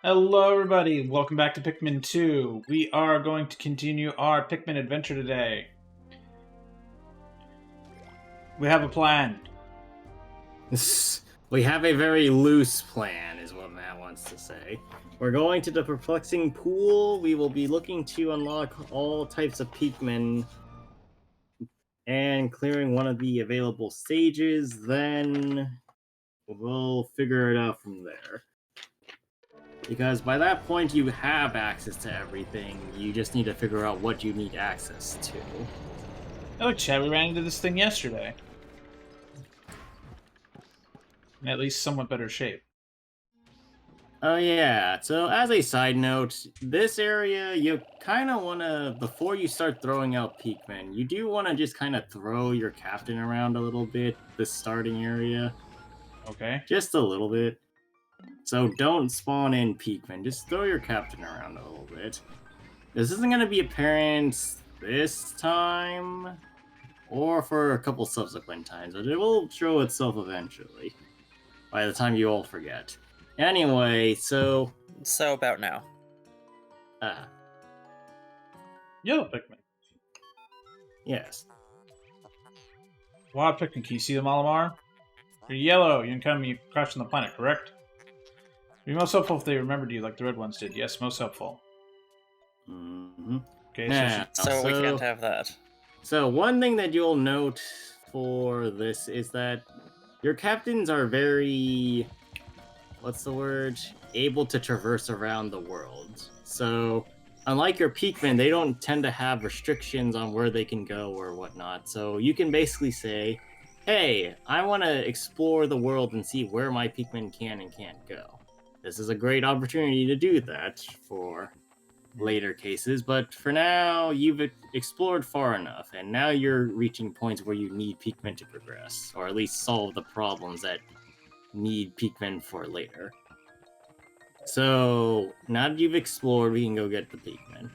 Hello, everybody. Welcome back to Pikmin 2. We are going to continue our Pikmin adventure today. We have a plan. We have a very loose plan, is what Matt wants to say. We're going to the perplexing pool. We will be looking to unlock all types of Pikmin and clearing one of the available stages. Then we'll figure it out from there. Because by that point, you have access to everything. You just need to figure out what you need access to. Oh, Chad, we ran into this thing yesterday. In at least somewhat better shape. Oh yeah, so as a side note, this area, you kind of want to, before you start throwing out Pikmin, you do want to just kind of throw your captain around a little bit, this starting area. Okay. Just a little bit. So don't spawn in Pikmin, just throw your captain around a little bit. This isn't going to be apparent this time, or for a couple subsequent times, but it will show itself eventually, by the time you all forget. Anyway, so about now. Yellow Pikmin. Yes. Wild Pikmin, can you see the Malamar? You're yellow. You can come, you crash on the planet, correct? It'd be most helpful if they remembered you like the red ones did. Yes, most helpful. Mm-hmm. Okay, Now, So we can't have that. So one thing that you'll note for this is that your captains are very, what's the word? Able to traverse around the world. So unlike your Pikmin, they don't tend to have restrictions on where they can go or whatnot. So you can basically say, hey, I want to explore the world and see where my Pikmin can and can't go. This is a great opportunity to do that for later cases, but for now, you've explored far enough, and now you're reaching points where you need Pikmin to progress, or at least solve the problems that need Pikmin for later. So, now that you've explored, we can go get the Pikmin.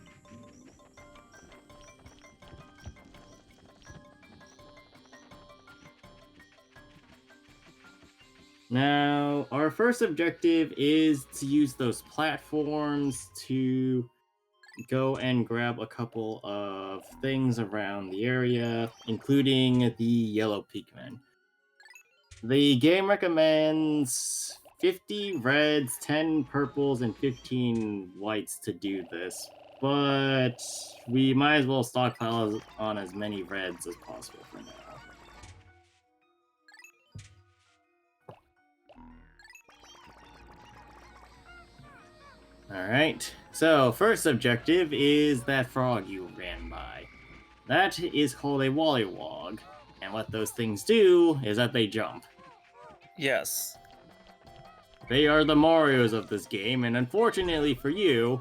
Now, our first objective is to use those platforms to go and grab a couple of things around the area, including the yellow Pikmin. The game recommends 50 reds, 10 purples, and 15 whites to do this, but we might as well stockpile on as many reds as possible for now. Alright, so first objective is that frog you ran by. That is called a Wollywog, and what those things do is that they jump. Yes. They are the Marios of this game, and unfortunately for you,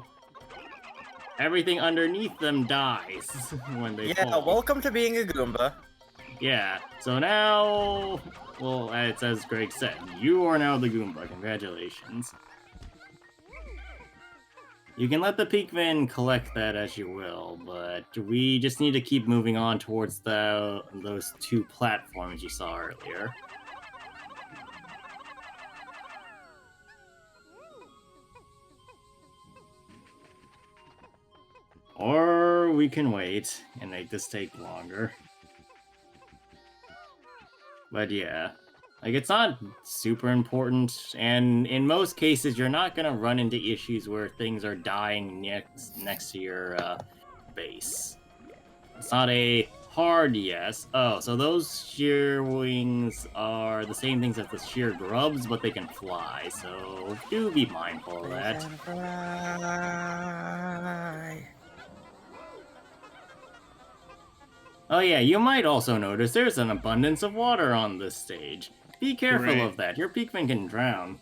everything underneath them dies when they fall. Yeah, welcome to being a Goomba. Yeah, so now, well, as Greg said, you are now the Goomba. Congratulations. You can let the Pikmin collect that as you will, but we just need to keep moving on towards those two platforms you saw earlier. Or we can wait and make this take longer. But yeah, like, it's not super important, and in most cases, you're not gonna run into issues where things are dying next to your base. It's not a hard yes. Oh, so those sheer wings are the same things as the sheer grubs, but they can fly, so do be mindful of that. Oh yeah, you might also notice there's an abundance of water on this stage. Be careful of that. Your Pikmin can drown.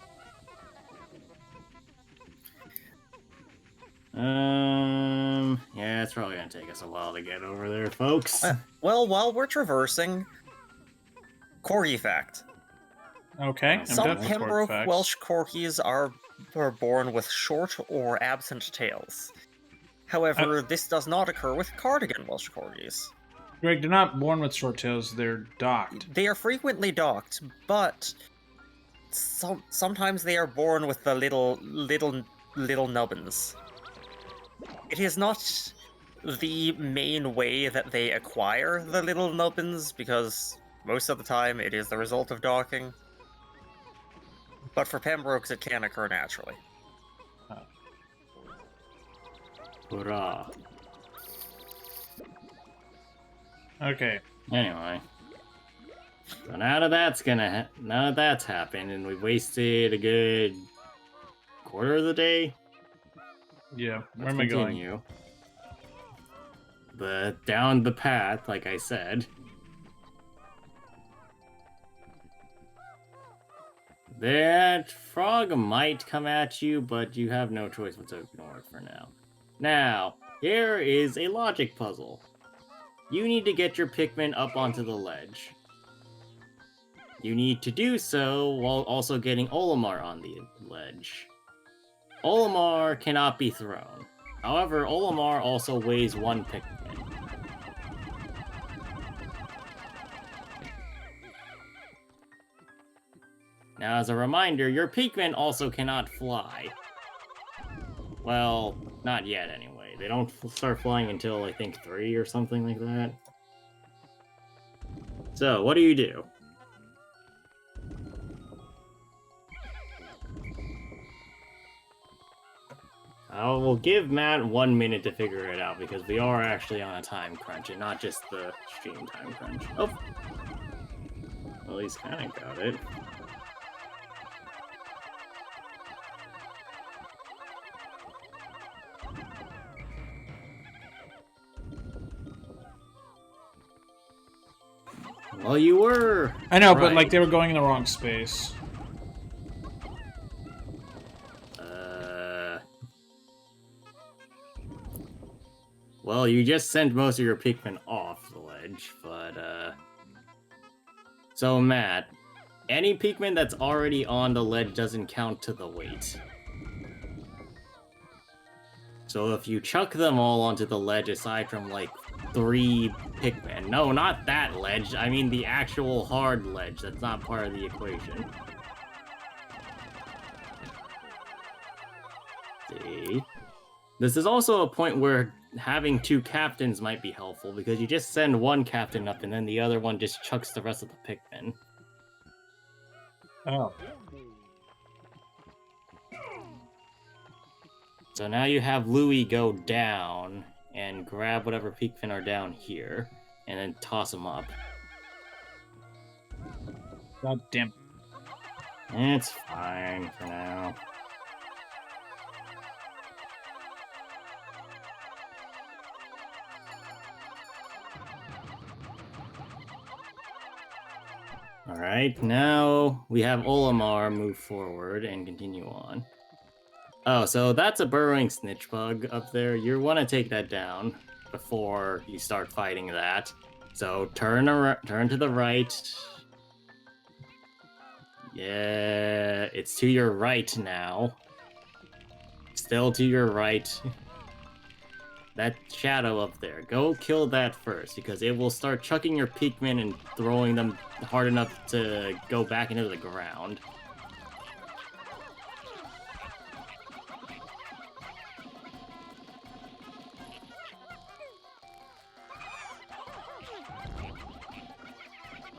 Yeah, it's probably gonna take us a while to get over there, folks. Well, while we're traversing, corgi fact. Okay. Some Pembroke Welsh corgis are born with short or absent tails. However, this does not occur with cardigan Welsh corgis. Greg, they're not born with short tails, they're docked. They are frequently docked, but sometimes they are born with the little little nubbins. It is not the main way that they acquire the little nubbins, because most of the time it is the result of docking. But for Pembrokes, it can occur naturally. Hurrah. Okay. Anyway. So now that that's happened, and we wasted a good quarter of the day. Yeah. Where Let's am I going? continue. Down the path, like I said. That frog might come at you, but you have no choice but to ignore it for now. Now, here is a logic puzzle. You need to get your Pikmin up onto the ledge. You need to do so while also getting Olimar on the ledge. Olimar cannot be thrown. However, Olimar also weighs 1 Pikmin. Now, as a reminder, your Pikmin also cannot fly. Well, not yet anyway. They don't start flying until, I think, 3 or something like that. So, what do you do? I will give Matt 1 minute to figure it out, because we are actually on a time crunch, and not just the stream time crunch. Oh! Well, he's kind of got it. Well, you were. I know, right. but like they were going in the wrong space. Well, you just sent most of your Pikmin off the ledge, but so Matt, any Pikmin that's already on the ledge doesn't count to the weight. So if you chuck them all onto the ledge aside from like 3 Pikmin, no, not that ledge, I mean the actual hard ledge that's not part of the equation. See? This is also a point where having 2 captains might be helpful, because you just send 1 captain up and then the other one just chucks the rest of the Pikmin. Oh. So now you have Louis go down and grab whatever Pikmin are down here, and then toss them up. God damn. It's fine for now. Alright, now we have Olimar move forward and continue on. Oh, so that's a burrowing snitch bug up there. You want to take that down before you start fighting that. So turn to the right. Yeah, it's to your right now. Still to your right. That shadow up there. Go kill that first, because it will start chucking your Pikmin and throwing them hard enough to go back into the ground.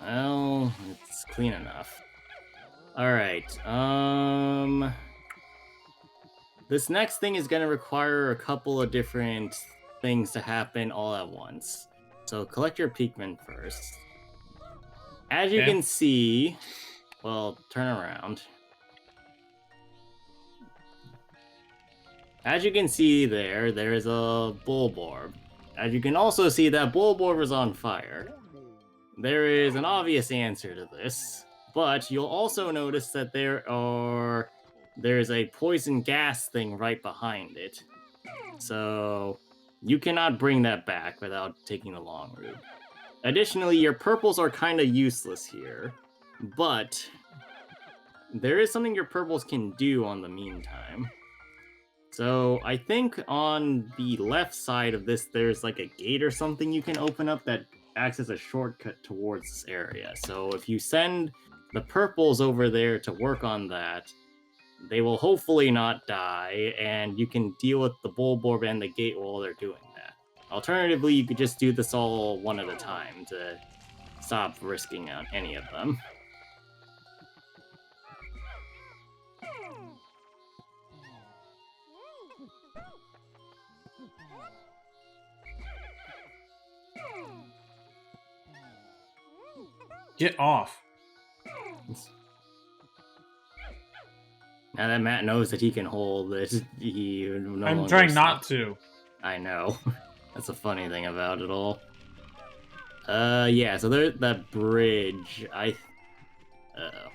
Well, it's clean enough. Alright, this next thing is going to require a couple of different things to happen all at once. So collect your Pikmin first. As you can see... Well, turn around. As you can see there is a Bulborb. As you can also see, that Bulborb is on fire. There is an obvious answer to this, but you'll also notice that there's a poison gas thing right behind it. So you cannot bring that back without taking the long route. Additionally, your purples are kind of useless here, but there is something your purples can do on the meantime. So I think on the left side of this, there's like a gate or something you can open up that acts as a shortcut towards this area. So if you send the purples over there to work on that, they will hopefully not die, and you can deal with the Bulborb and the gate while they're doing that. Alternatively, you could just do this all one at a time to stop risking on any of them. Get off. Now that Matt knows that he can hold it, he no I'm longer trying not stops. to. I know. That's the funny thing about it all. Yeah, so there's that bridge. Uh-oh.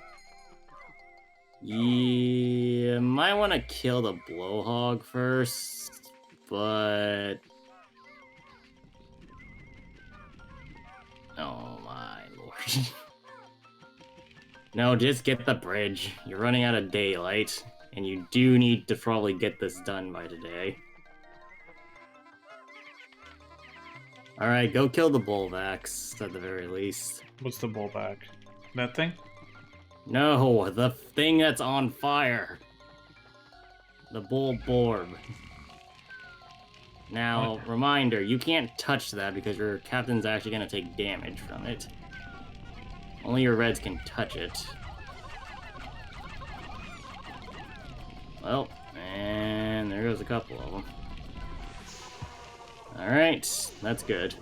You might want to kill the blowhog first, but... Oh my lord. No, just get the bridge. You're running out of daylight, and you do need to probably get this done by today. Alright, go kill the Bullvax, at the very least. What's the bullback? That thing? No, the thing that's on fire. The Bulborb. Now, reminder, you can't touch that because your captain's actually going to take damage from it. Only your reds can touch it. Well, and there goes a couple of them. Alright, that's good.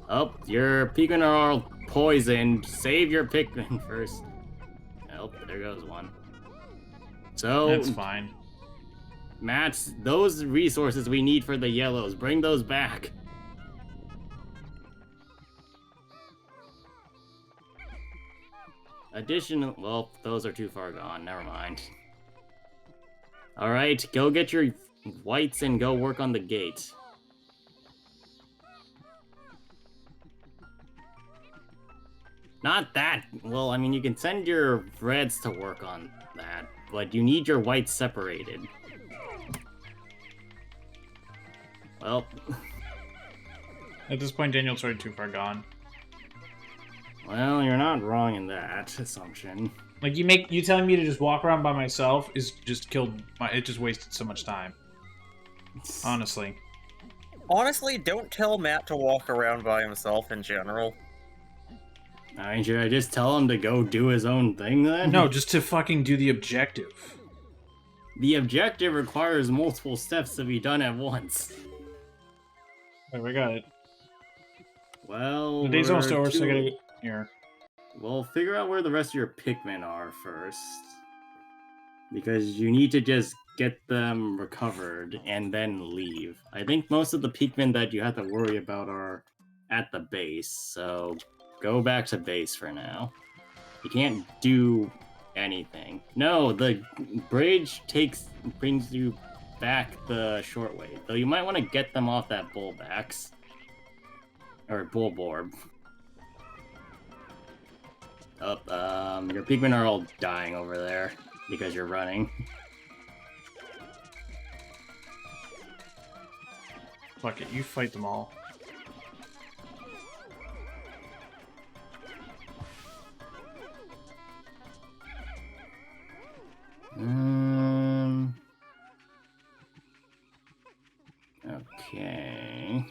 Oh, your Pikmin are all poisoned. Save your Pikmin first. Oh, there goes one. So, That's fine. Matt, those resources we need for the yellows, bring those back. Additional, well, those are too far gone, never mind. Alright, go get your whites and go work on the gate. Not that, well, I mean, you can send your reds to work on that, but you need your whites separated. Well... At this point, Daniel's already too far gone. Well, you're not wrong in that assumption. Like, you telling me to just walk around by myself is just killed my... It just wasted so much time. Honestly. Honestly, don't tell Matt to walk around by himself in general. I mean, should I just tell him to go do his own thing then? No, just to fucking do the objective. The objective requires multiple steps to be done at once. Wait, we got it. Well, The day's almost we're over, so I two- gotta get here. Well, figure out where the rest of your Pikmin are first. Because you need to just get them recovered and then leave. I think most of the Pikmin that you have to worry about are at the base, so go back to base for now. You can't do anything. No, the bridge brings you back the short way, though you might want to get them off that Bulbax. Or Bulborb. Your Pikmin are all dying over there because you're running. Fuck it, you fight them all. Okay.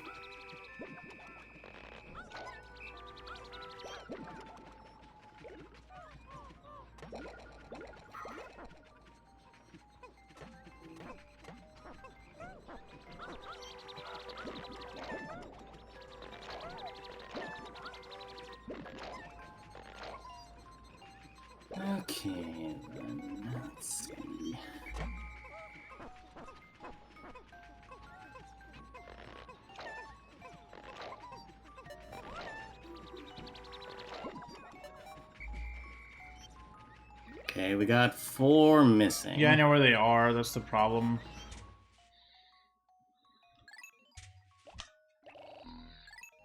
Okay, then let's see. Okay, we got 4 missing. Yeah, I know where they are. That's the problem.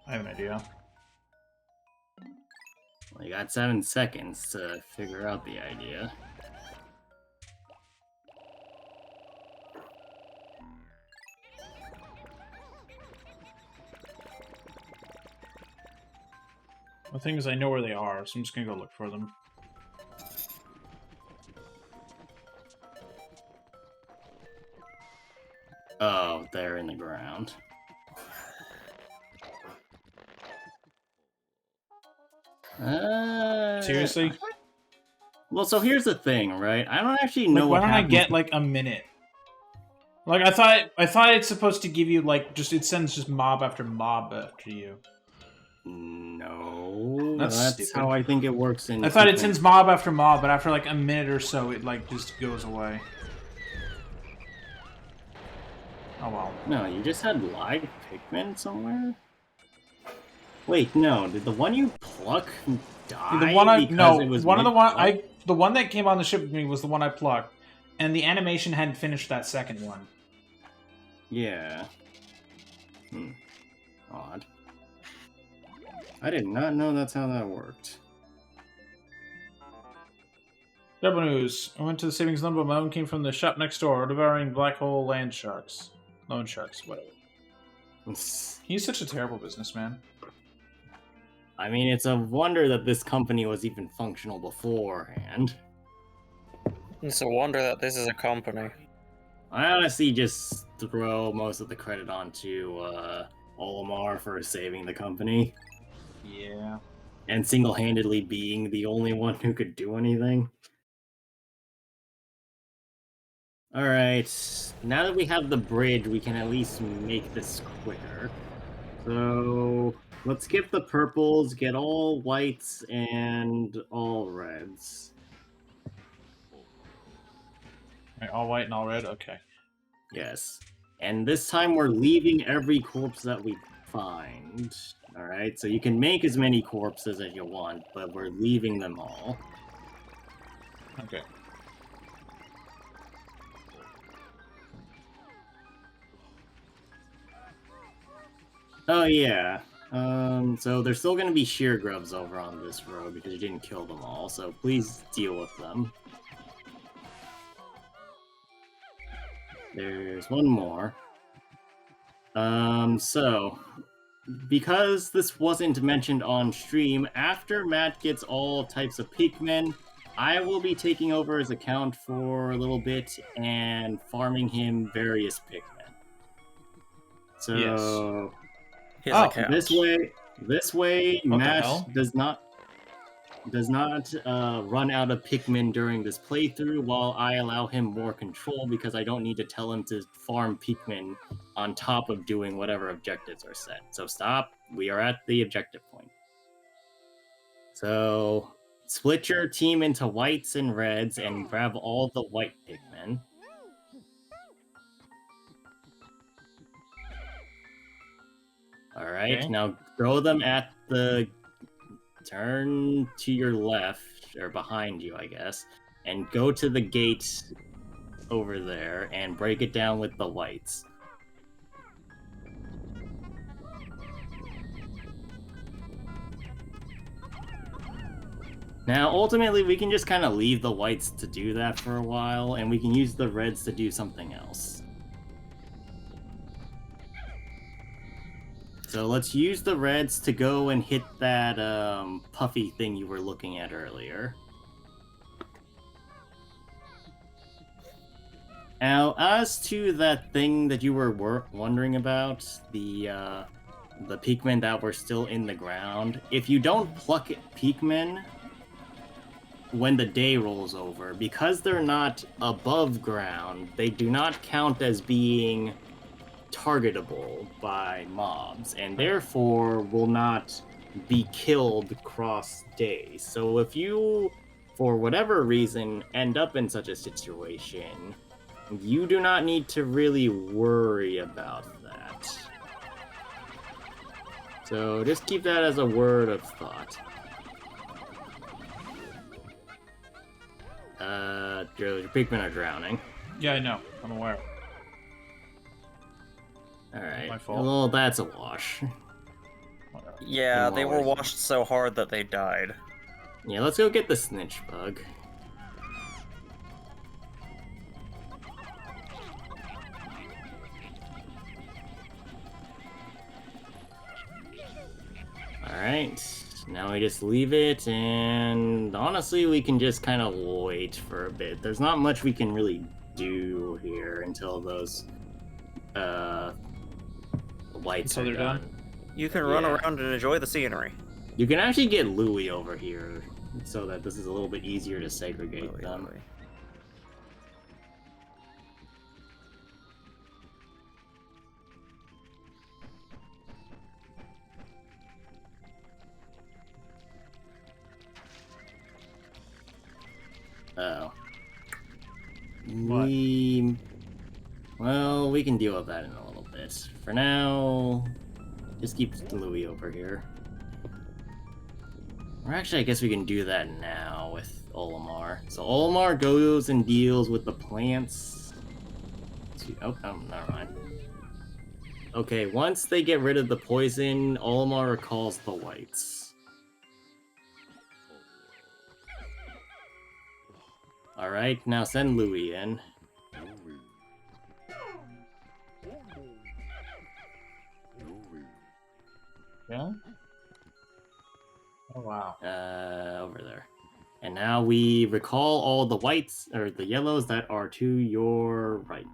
I have an idea. Well, you got 7 seconds to figure out the idea. The thing is, I know where they are, so I'm just gonna go look for them. Oh, they're in the ground. Seriously? Well, so here's the thing, right? I don't actually Like, know why what don't I happens. get like a minute? Like, I thought it's supposed to give you like it sends just mob after mob after you. No, That's that's stupid. how I think it works in. I thought it Pikmin. sends mob after mob, but after like a minute or so, it like just goes away. Oh well. No, you just had live Pikmin somewhere? Wait, no. Did the one you pluck die The one because it was one of the one mid-pluck? the one that came on the ship with me was the one I plucked, and the animation hadn't finished that second one. Yeah. Odd. I did not know that's how that worked. Double news. I went to the savings lumber. My own came from the shop next door, devouring black hole land sharks. Loan sharks, whatever. He's such a terrible businessman. I mean, it's a wonder that this company was even functional beforehand. It's a wonder that this is a company. I honestly just throw most of the credit onto Olimar for saving the company. Yeah. And single-handedly being the only one who could do anything. Alright, now that we have the bridge, we can at least make this quicker. So, let's skip the purples, get all whites and all reds. Right, all white and all red? Okay. Yes. And this time we're leaving every corpse that we find. Alright, so you can make as many corpses as you want, but we're leaving them all. Okay. Oh yeah. So there's still gonna be sheer grubs over on this road because you didn't kill them all, so please deal with them. There's one more. So because this wasn't mentioned on stream, after Matt gets all types of Pikmin, I will be taking over his account for a little bit and farming him various Pikmin. So His account. this way, What the Matt hell? does not run out of Pikmin during this playthrough, while I allow him more control because I don't need to tell him to farm Pikmin on top of doing whatever objectives are set. So stop. We are at the objective point. So split your team into whites and reds and grab all the white Pikmin. Alright, Okay. now throw them at the... Turn to your left, or behind you, I guess, and go to the gate over there and break it down with the whites. Now, ultimately, we can just kind of leave the whites to do that for a while, and we can use the reds to do something else. So let's use the reds to go and hit that puffy thing you were looking at earlier. Now, as to that thing that you were wondering about, the Pikmin that were still in the ground, if you don't pluck Pikmin when the day rolls over, because they're not above ground, they do not count as being targetable by mobs, and therefore will not be killed cross days. So if you, for whatever reason, end up in such a situation, you do not need to really worry about that. So just keep that as a word of thought. Your Pikmin are drowning. Yeah, I know. I'm aware. Alright. My fault. Well, that's a wash. Whatever. Yeah, they were Always. washed so hard that they died. Yeah, let's go get the snitch bug. Alright, now we just leave it, and honestly, we can just kind of wait for a bit. There's not much we can really do here until those lights So are they're done? You can run Yeah. around and enjoy the scenery. You can actually get Louie over here, so that this is a little bit easier to segregate Louie, them. Louie. Oh. What? Well, we can deal with that in a little bit. For now, just keep Louie over here. Or actually, I guess we can do that now with Olimar. So Olimar goes and deals with the plants. Oh, never mind. Okay, once they get rid of the poison, Olimar recalls the whites. Alright, now send Louie in. Yeah? Oh, wow. Over there. And now we recall all the whites, or the yellows that are to your right.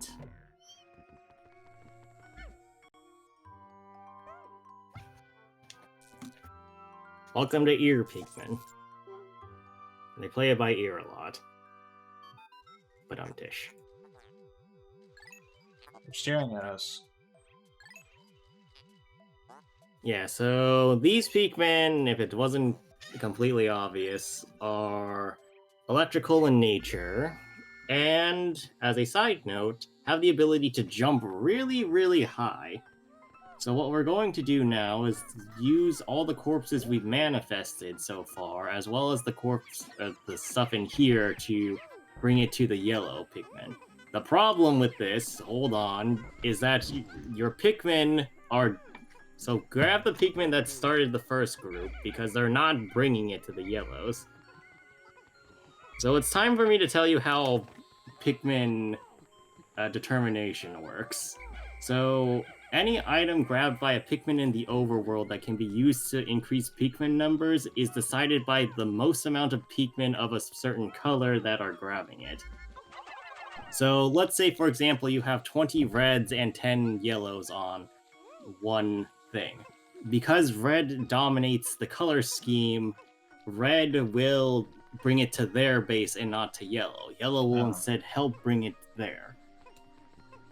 Welcome to Ear Pikmin. They play it by ear a lot. But I'm Tish. They're staring at us. Yeah, so these Pikmin, if it wasn't completely obvious, are electrical in nature, and, as a side note, have the ability to jump really, really high. So what we're going to do now is use all the corpses we've manifested so far, as well as the stuff in here, to bring it to the yellow Pikmin. The problem with this, hold on, is that your Pikmin are... So grab the Pikmin that started the first group, because they're not bringing it to the yellows. So it's time for me to tell you how Pikmin determination works. So any item grabbed by a Pikmin in the overworld that can be used to increase Pikmin numbers is decided by the most amount of Pikmin of a certain color that are grabbing it. So let's say, for example, you have 20 reds and 10 yellows on one thing. Because red dominates the color scheme, red will bring it to their base and not to yellow. Yellow will instead help bring it there.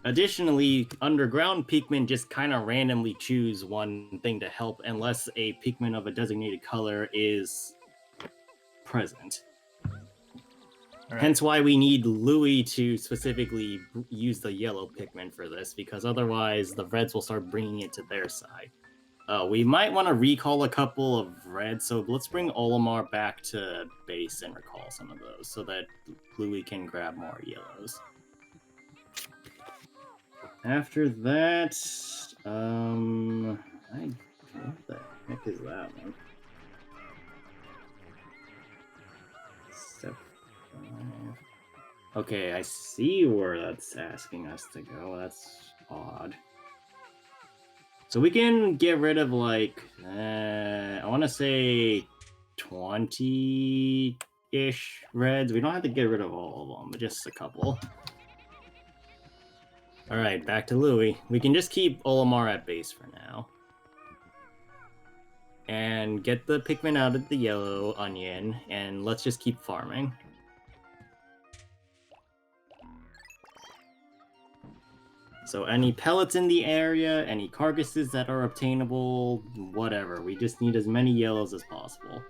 Additionally, underground Pikmin just kind of randomly choose one thing to help unless a Pikmin of a designated color is present. Right. Hence why we need Louie to specifically use the yellow Pikmin for this, because otherwise the reds will start bringing it to their side. We might want to recall a couple of reds, so let's bring Olimar back to base and recall some of those so that Louie can grab more yellows. After that, what the heck is that one? Step 5. Okay, I see where that's asking us to go. That's odd. So we can get rid of, like, I want to say 20-ish reds. We don't have to get rid of all of them, but just a couple. Alright, back to Louie. We can just keep Olimar at base for now. And get the Pikmin out of the yellow onion, and let's just keep farming. So any pellets in the area, any carcasses that are obtainable, whatever. We just need as many yellows as possible.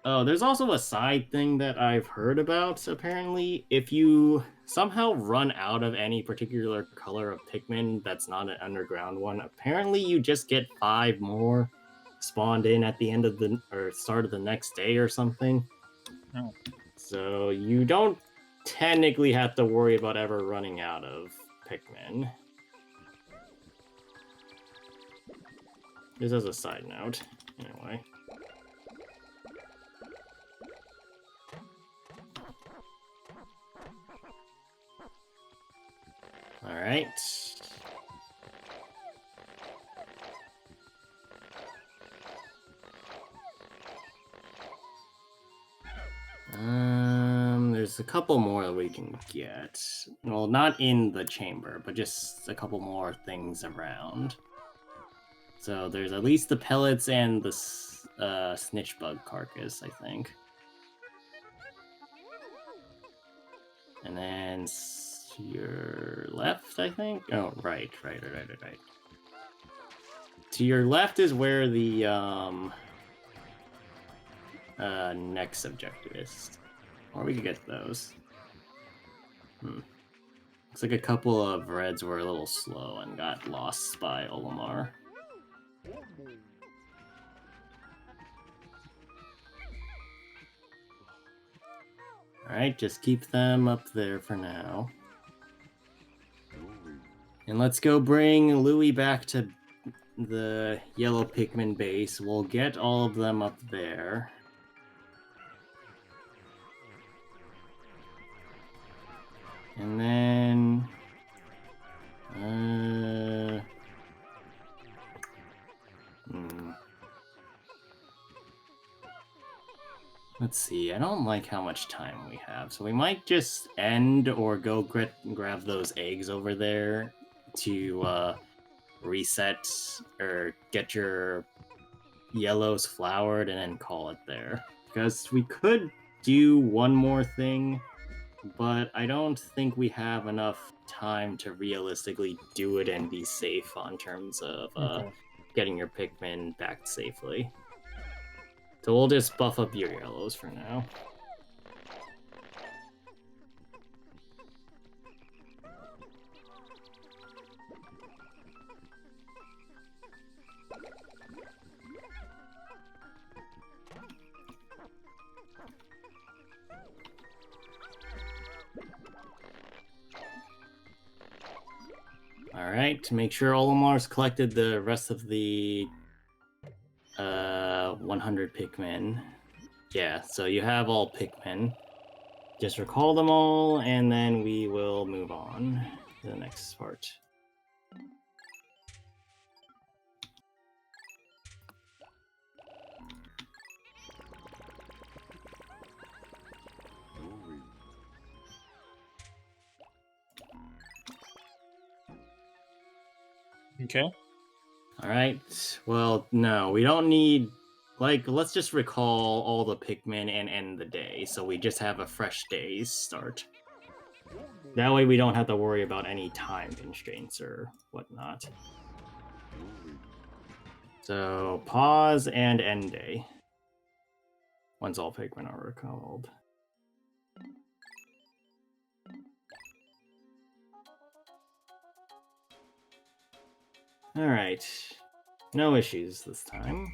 Oh, there's also a side thing that I've heard about, apparently. If you somehow run out of any particular color of Pikmin that's not an underground one, apparently you just get 5 more spawned in at the end of the, or start of the next day or something. Oh. So you don't technically have to worry about ever running out of Pikmin. Just as a side note, anyway. Alright. There's there's a couple more that we can get. Well, not in the chamber, but just a couple more things around. So there's at least the pellets and the snitch bug carcass, I think. And then to your left, I think? Oh, right. To your left is where the next objective is. Or we could get those. Looks like a couple of reds were a little slow and got lost by Olimar. Alright, just keep them up there for now. And let's go bring Louie back to the yellow Pikmin base. We'll get all of them up there. And then... Let's see, I don't like how much time we have, so we might just end or go grab those eggs over there to reset or get your yellows flowered and then call it there. Because we could do one more thing, but I don't think we have enough time to realistically do it and be safe on terms of getting your Pikmin back safely. So we'll just buff up your yellows for now. Alright, to make sure Olimar's collected the rest of the 100 Pikmin. Yeah, so you have all Pikmin. Just recall them all, and then we will move on to the next part. Okay. Alright, well, no, we don't need... Like, let's just recall all the Pikmin and end the day, so we just have a fresh day's start. That way we don't have to worry about any time constraints or whatnot. So, pause and end day. Once all Pikmin are recalled. Alright. No issues this time.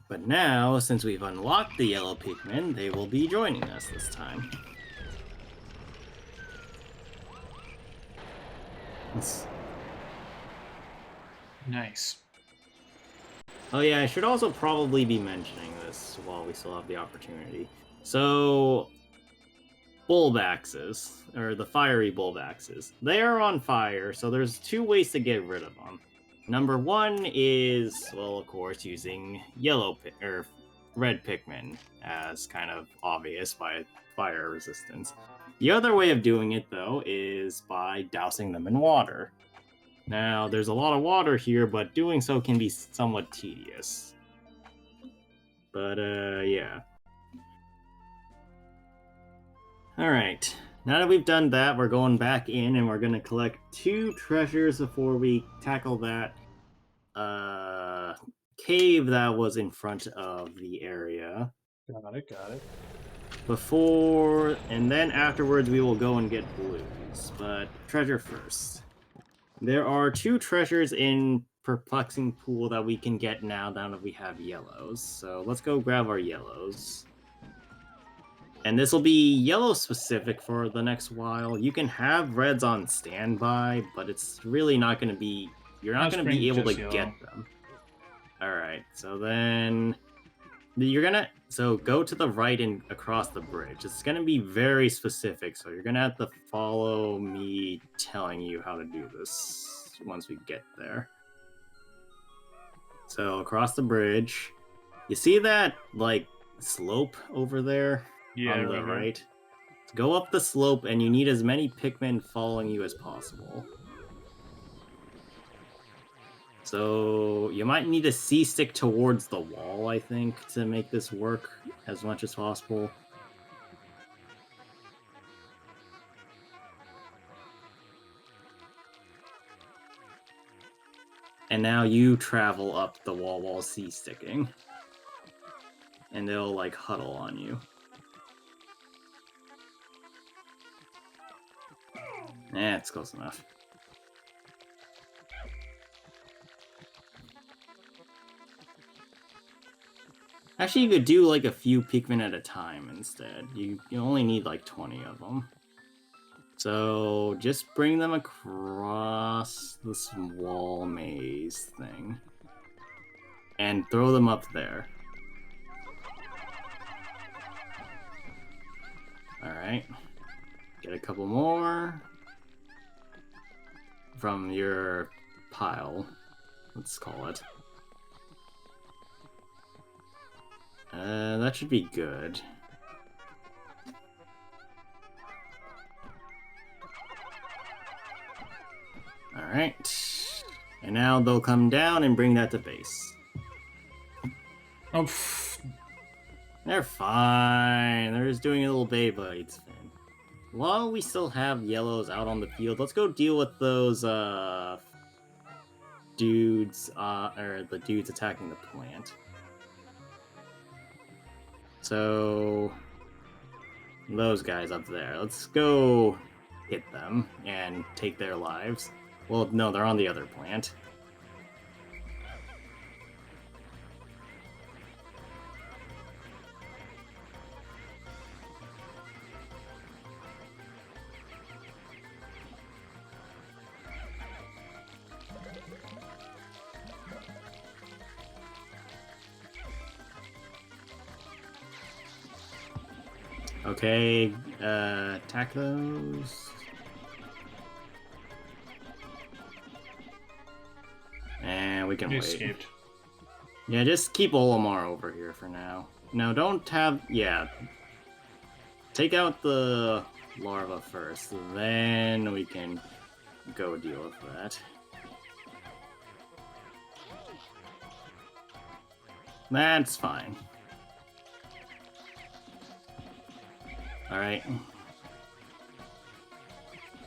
But now, since we've unlocked the yellow Pikmin, they will be joining us this time. Nice. Oh yeah, I should also probably be mentioning this while we still have the opportunity. So, Bulbaxes, or the fiery Bulbaxes, they are on fire, so there's two ways to get rid of them. Number one is, well, of course, using red Pikmin, as kind of obvious by fire resistance. The other way of doing it, though, is by dousing them in water. Now, there's a lot of water here, but doing so can be somewhat tedious. But, yeah. Alright, now that we've done that, we're going back in and we're going to collect 2 treasures before we tackle that cave that was in front of the area. Got it. And then afterwards we will go and get blues, but treasure first. There are 2 treasures in Perplexing Pool that we can get now that we have yellows, so let's go grab our yellows. And this will be yellow specific for the next while. You can have reds on standby, but it's really not going to be... You're not going to be able to get them. Alright, so then... You're going to... So go to the right and across the bridge. It's going to be very specific, so you're going to have to follow me telling you how to do this once we get there. So across the bridge, you see that like slope over there on the right? Go up the slope, and you need as many Pikmin following you as possible. So you might need to C-stick towards the wall, I think, to make this work as much as possible. And now you travel up the wall while C-sticking. And they'll, like, huddle on you. It's close enough. Actually, you could do, like, a few Pikmin at a time instead. You only need, like, 20 of them. So, just bring them across this wall maze thing. And throw them up there. Alright. Get a couple more. From your pile. Let's call it. That should be good. Alright. And now they'll come down and bring that to base. Oh, They're fine. They're just doing a little Beyblades thing. While we still have yellows out on the field, let's go deal with those dudes, or the dudes attacking the plant. So those guys up there. Let's go hit them and take their lives. Well, no, they're on the other plant. Okay, attack those. And we can he wait. escaped. Yeah, just keep Olimar over here for now. No, don't have... Yeah. Take out the larva first, then we can go deal with that. That's fine. Alright.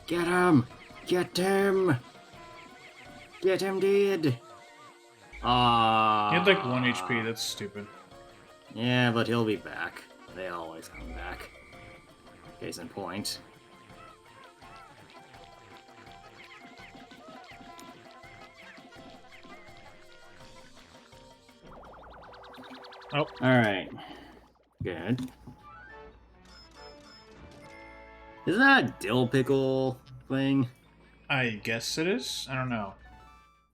Get him! Get him! Get him dead! He had like 1 HP, that's stupid. Yeah, but he'll be back. They always come back. Case in point. Oh. Alright. Good. Isn't that a dill pickle thing? I guess it is? I don't know.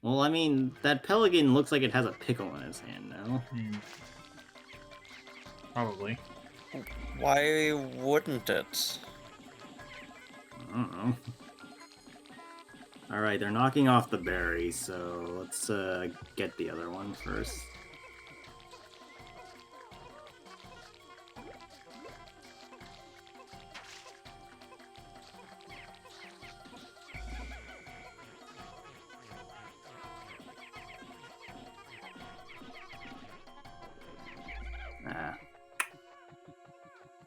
Well, I mean, that pelican looks like it has a pickle in its hand now. Probably. Why wouldn't it? I don't know. Alright, they're knocking off the berry, so let's get the other one first.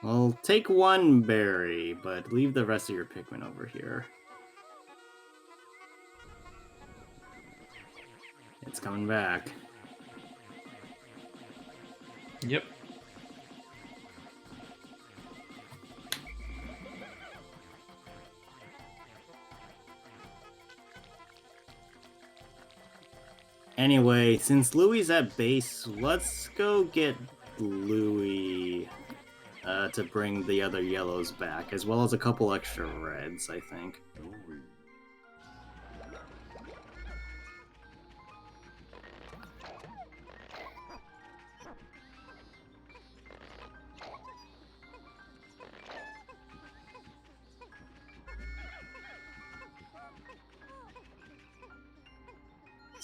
Well, take one berry, but leave the rest of your Pikmin over here. It's coming back. Yep. Anyway, since Louie's at base, let's go get Louie to bring the other yellows back, as well as a couple extra reds, I think.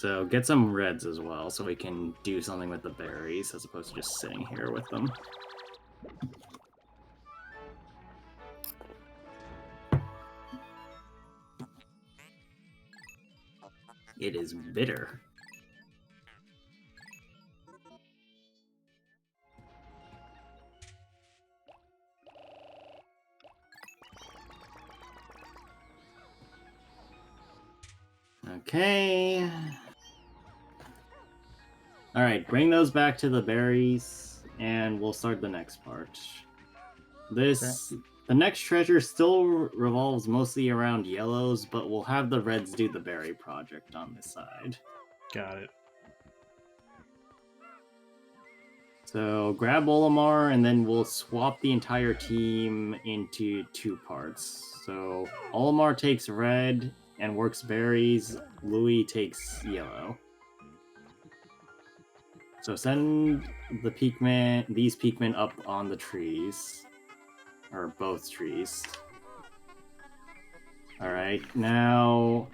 So get some reds as well, so we can do something with the berries as opposed to just sitting here with them. It is bitter. Okay. Alright, bring those back to the berries, and we'll start the next part. The next treasure still revolves mostly around yellows, but we'll have the reds do the berry project on this side. Got it. So grab Olimar, and then we'll swap the entire team into 2 parts. So Olimar takes red and works berries. Louis takes yellow. So send the these Pikmin up on the trees. Or both trees. Alright, now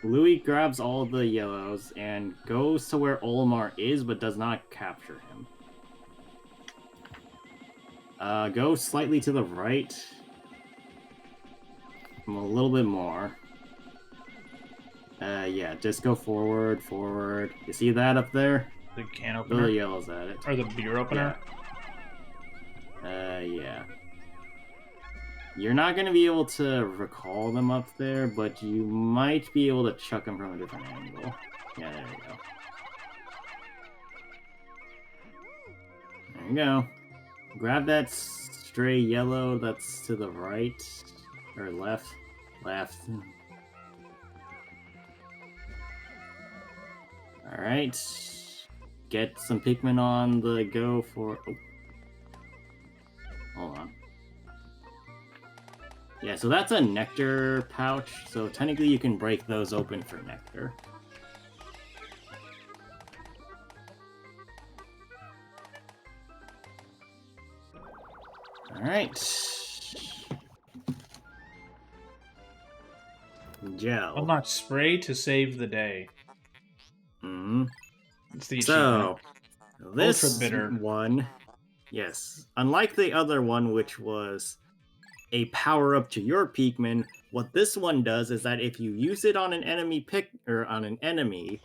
Louis grabs all the yellows and goes to where Olimar is, but does not capture him. Go slightly to the right. A little bit more. Yeah, just go forward, forward. You see that up there? The can opener? The yellow's at it. Or the beer opener? Yeah. You're not going to be able to recall them up there, but you might be able to chuck them from a different angle. Yeah, there you go. There you go. Grab that stray yellow that's to the right. Or left. Left. Alright. Get some Pikmin on the go for... Oh. Hold on. Yeah, so that's a nectar pouch, so technically you can break those open for nectar. Alright. Gel. Unlock spray to save the day. Mm-hmm. It's the So, this Ultra bitter. one, yes, unlike the other one, which was a power-up to your Pikmin, what this one does is that if you use it on an enemy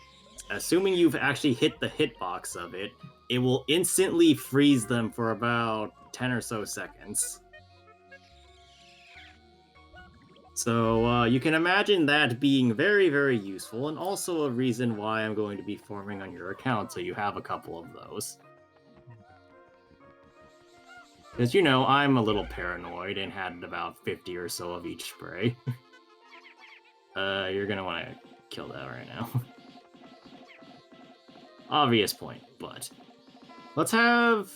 assuming you've actually hit the hitbox of it, it will instantly freeze them for about 10 or so seconds. So you can imagine that being very, very useful, and also a reason why I'm going to be forming on your account, so you have a couple of those. Because, you know, I'm a little paranoid and had about 50 or so of each spray. You're gonna want to kill that right now. Obvious point, but... Let's have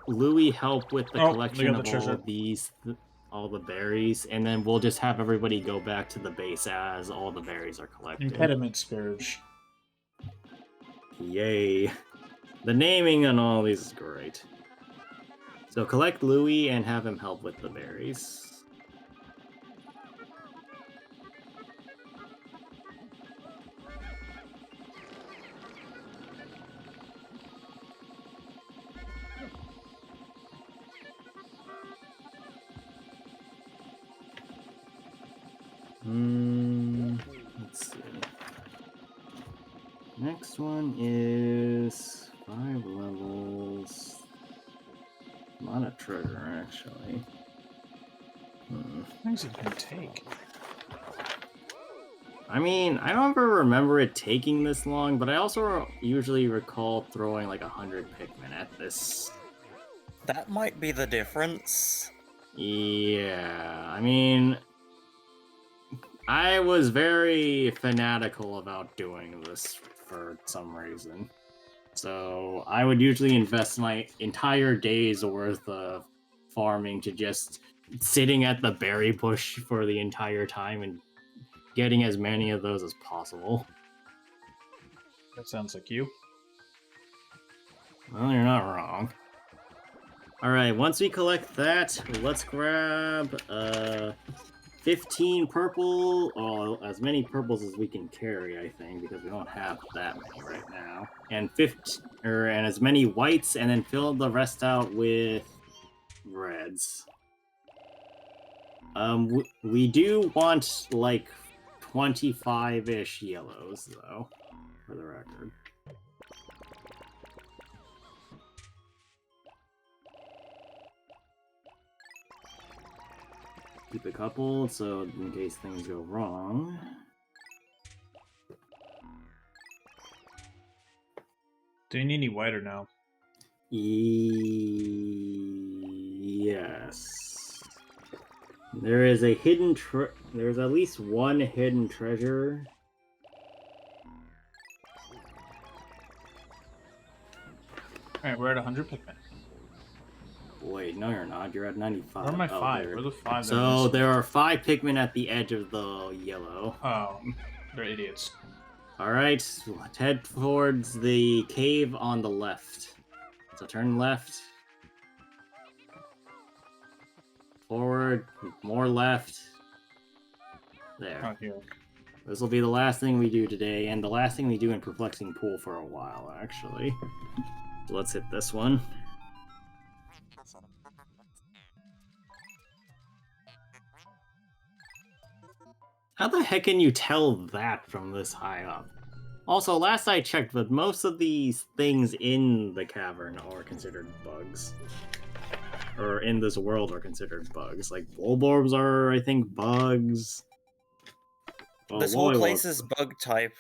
Louis help with the collection of all the berries, and then we'll just have everybody go back to the base as all the berries are collected. Impediment Scourge. Yay. The naming on all these is great. So collect Louis and have him help with the berries. Let's see. Next one is 5 levels. A lot of treasure, actually. Things it can take. I mean, I don't ever remember it taking this long, but I also usually recall throwing like 100 Pikmin at this. That might be the difference. Yeah, I mean... I was very fanatical about doing this for some reason. So I would usually invest my entire day's worth of farming to just sitting at the berry bush for the entire time and getting as many of those as possible. That sounds like you. Well, you're not wrong. Alright, once we collect that, let's grab 15 purple, or as many purples as we can carry, I think, because we don't have that many right now. And and as many whites, and then fill the rest out with reds. We do want like 25-ish yellows, though, for the record. Keep a couple, so in case things go wrong. Do you need any white or no? Yes. There is a hidden there's at least one hidden treasure. Alright, we're at 100 Pikmin. Wait, no you're not. You're at 95. Where are my Oh, 5? there. Where are the 5 that So are missing? there are 5 Pikmin at the edge of the yellow. Oh, they're idiots. Alright, let's head towards the cave on the left. So turn left. Forward, more left. There. Oh, here. This will be the last thing we do today, and the last thing we do in Perplexing Pool for a while, actually. So let's hit this one. How the heck can you tell that from this high up? Also, last I checked, but most of these things in the cavern are considered bugs. Or in this world are considered bugs. Like, Bulborbs are, I think, bugs. Well, This whole place Lollipops- is bug type.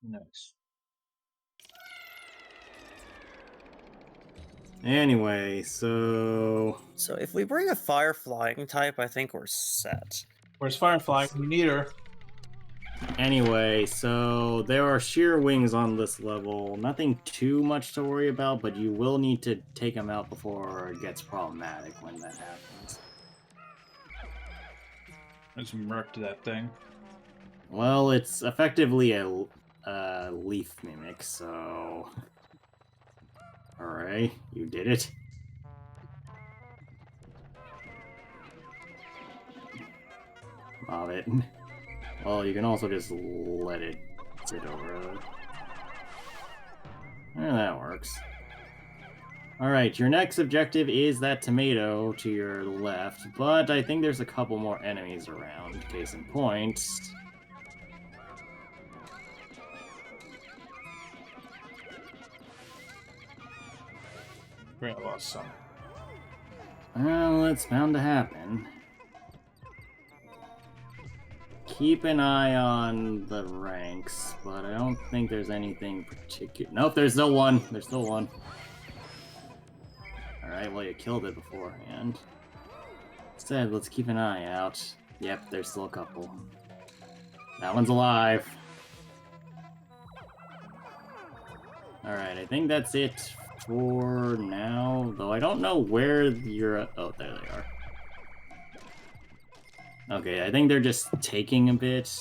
Nice. Anyway, so... So if we bring a fire flying type, I think we're set. Where's Firefly? We need her. Anyway, so there are sheer wings on this level. Nothing too much to worry about, but you will need to take them out before it gets problematic when that happens. There's some murk to that thing. Well, it's effectively a leaf mimic, so... Alright, you did it. Mob it. Well, you can also just let it sit over. That works. Alright, your next objective is that tomato to your left, but I think there's a couple more enemies around. Case in point... Great, I lost some. Well, it's bound to happen. Keep an eye on the ranks, but I don't think there's anything particular. Nope, there's still one. There's still one. Alright, well, you killed it beforehand. Instead, let's keep an eye out. Yep, there's still a couple. That one's alive. Alright, I think that's it for now, though I don't know where you're... Oh, there they are. Okay, I think they're just taking a bit.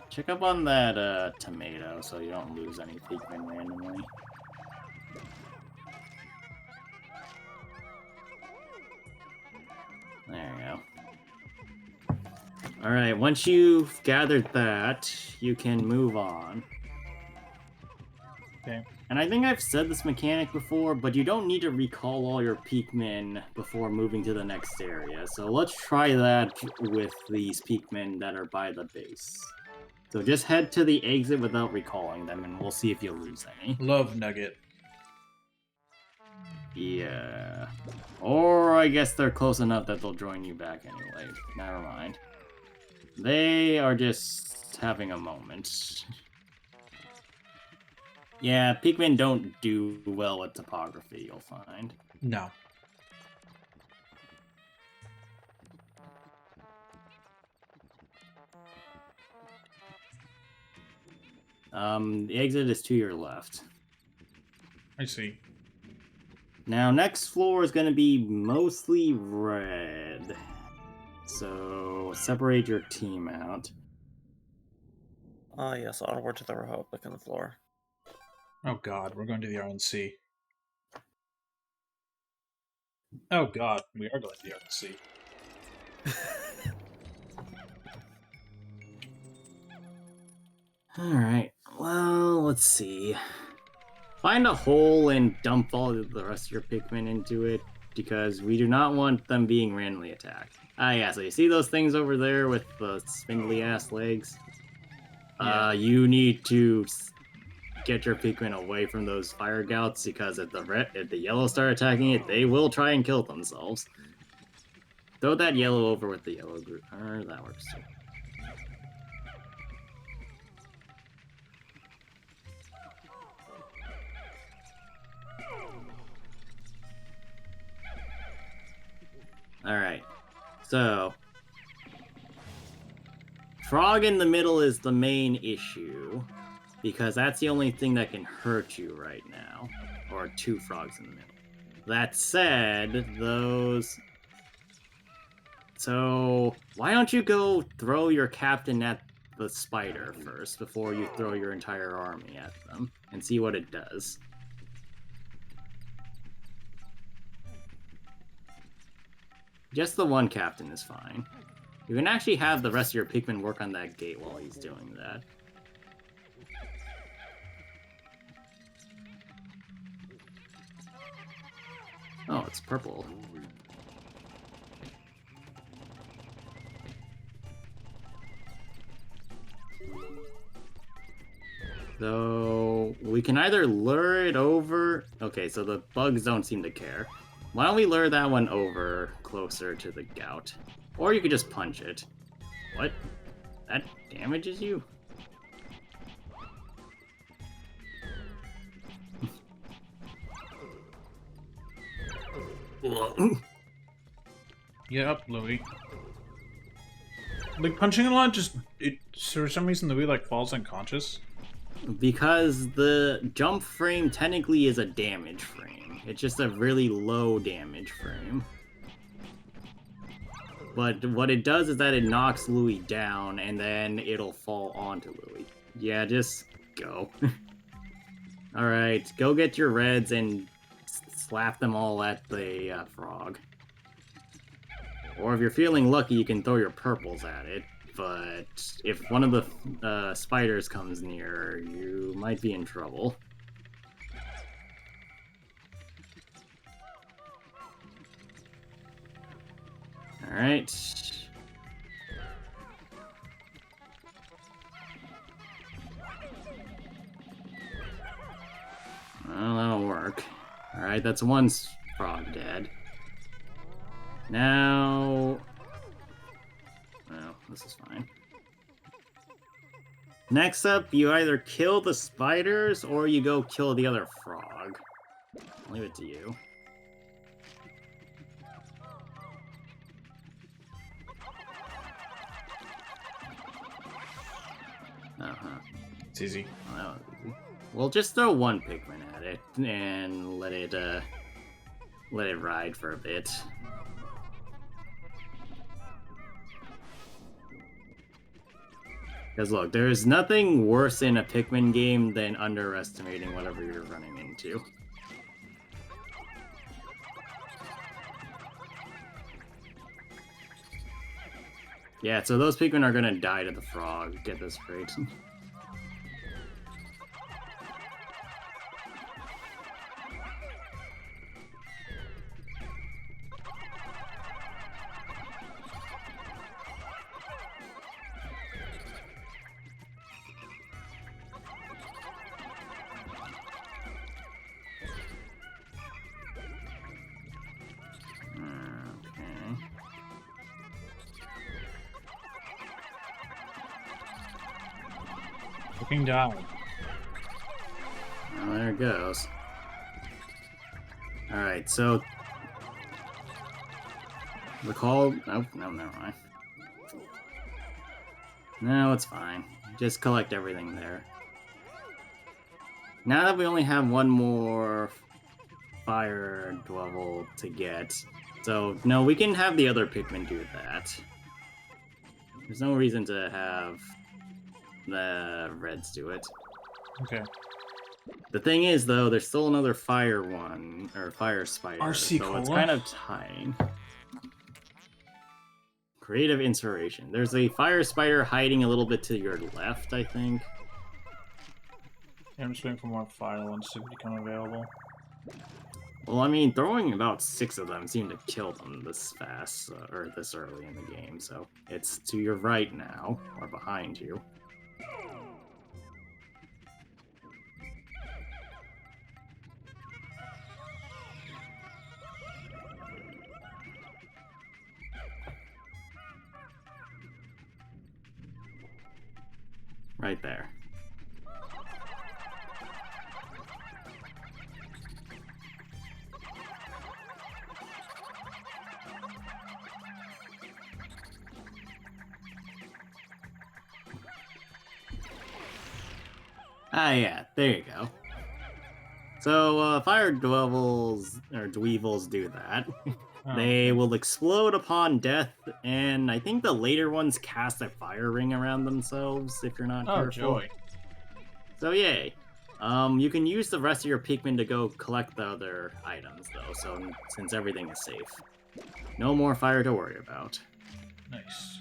Check up on that tomato so you don't lose any Pikmin randomly. There you go. Alright, once you've gathered that, you can move on. Okay. And I think I've said this mechanic before, but you don't need to recall all your Pikmin before moving to the next area. So let's try that with these Pikmin that are by the base. So just head to the exit without recalling them, and we'll see if you lose any. Love Nugget. Yeah. Or I guess they're close enough that they'll join you back anyway. Never mind. They are just having a moment. Yeah, Pikmin don't do well with topography, you'll find. No. The exit is to your left. I see. Now, next floor is going to be mostly red. So, separate your team out. Ah, yes, onward to the Republic on the floor. Oh god, we're going to the RNC. Oh god, we are going to the RNC. Alright, well, let's see. Find a hole and dump all the rest of your Pikmin into it, because we do not want them being randomly attacked. Ah, yeah, so you see those things over there with the spindly-ass legs? Yeah. You need to get your Pikmin away from those fire gouts, because if the yellows start attacking it, they will try and kill themselves. Throw that yellow over with the yellow group. That works too. Alright, so frog in the middle is the main issue, because that's the only thing that can hurt you right now. Or two frogs in the middle. That said, those... So, why don't you go throw your captain at the spider first, before you throw your entire army at them, and see what it does. Just the one captain is fine. You can actually have the rest of your Pikmin work on that gate while he's doing that. Oh, it's purple. So, we can either lure it over... Okay, so the bugs don't seem to care. Why don't we lure that one over closer to the gout? Or you could just punch it. What? That damages you? Yeah, up, Louis. Like, punching a lot just... for some reason, Louis, like, falls unconscious. Because the jump frame technically is a damage frame. It's just a really low damage frame. But what it does is that it knocks Louis down, and then it'll fall onto Louis. Yeah, just go. Alright, go get your reds and slap them all at the frog. Or if you're feeling lucky, you can throw your purples at it. But if one of the spiders comes near, you might be in trouble. Alright. Well, that'll work. Alright, that's one frog dead. Now... Well, this is fine. Next up, you either kill the spiders, or you go kill the other frog. I'll leave it to you. Uh-huh. It's easy. Well, that was easy. Well, just throw one Pikmin at it, and let it ride for a bit. Because look, there's nothing worse in a Pikmin game than underestimating whatever you're running into. Yeah, so those Pikmin are gonna die to the frog. Get this straight. Fucking die. Well, there it goes. Alright, so... Recall... Oh, no, never mind. No, it's fine. Just collect everything there. Now that we only have one more fire level to get, so, no, we can have the other Pikmin do that. There's no reason to have the reds do it. Okay. The thing is, though, there's still another fire one, or fire spider, RC so it's Cola? kind of tight. Creative inspiration. There's a fire spider hiding a little bit to your left, I think. Yeah, I'm just waiting for more fire ones to become available. Well, I mean, throwing about 6 of them seemed to kill them this fast, or this early in the game, so it's to your right now, or behind you. Right there. Ah, yeah, there you go. So, fire dwevils, or dweevils do that. Oh, They will explode upon death, and I think the later ones cast a fire ring around themselves, if you're not careful. joy. So, yay. You can use the rest of your Pikmin to go collect the other items, though, so since everything is safe. No more fire to worry about. Nice.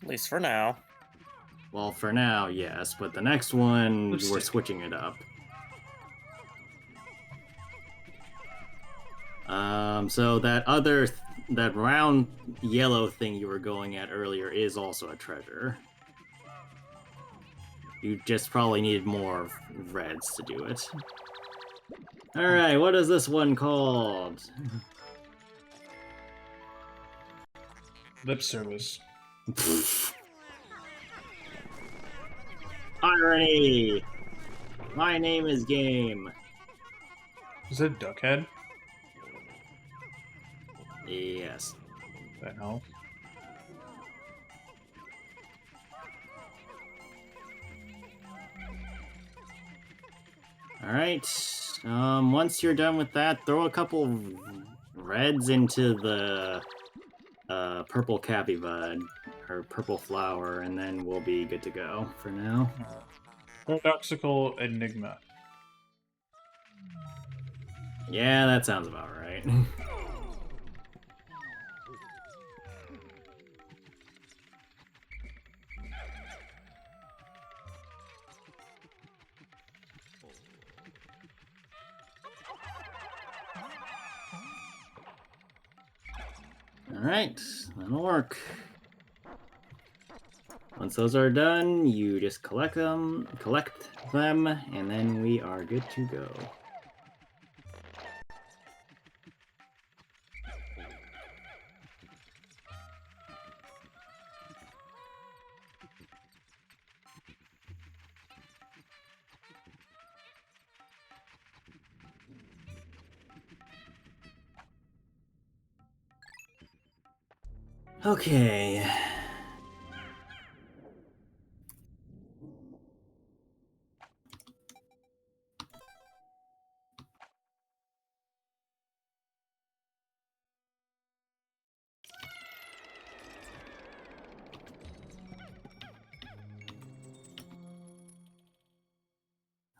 At least for now. Well, for now, yes, but the next one, we're Lipstick. switching it up. So that round yellow thing you were going at earlier is also a treasure. You just probably needed more reds to do it. Alright, what is this one called? Lip service. Irony! My name is Game. Is it Duckhead? Yes. That help? Alright. Once you're done with that, throw a couple reds into the purple cappy bud, or purple flower, and then we'll be good to go for now. Paradoxical Enigma. Yeah, that sounds about right. Alright, that'll work. Once those are done, you just collect them, and then we are good to go. Okay.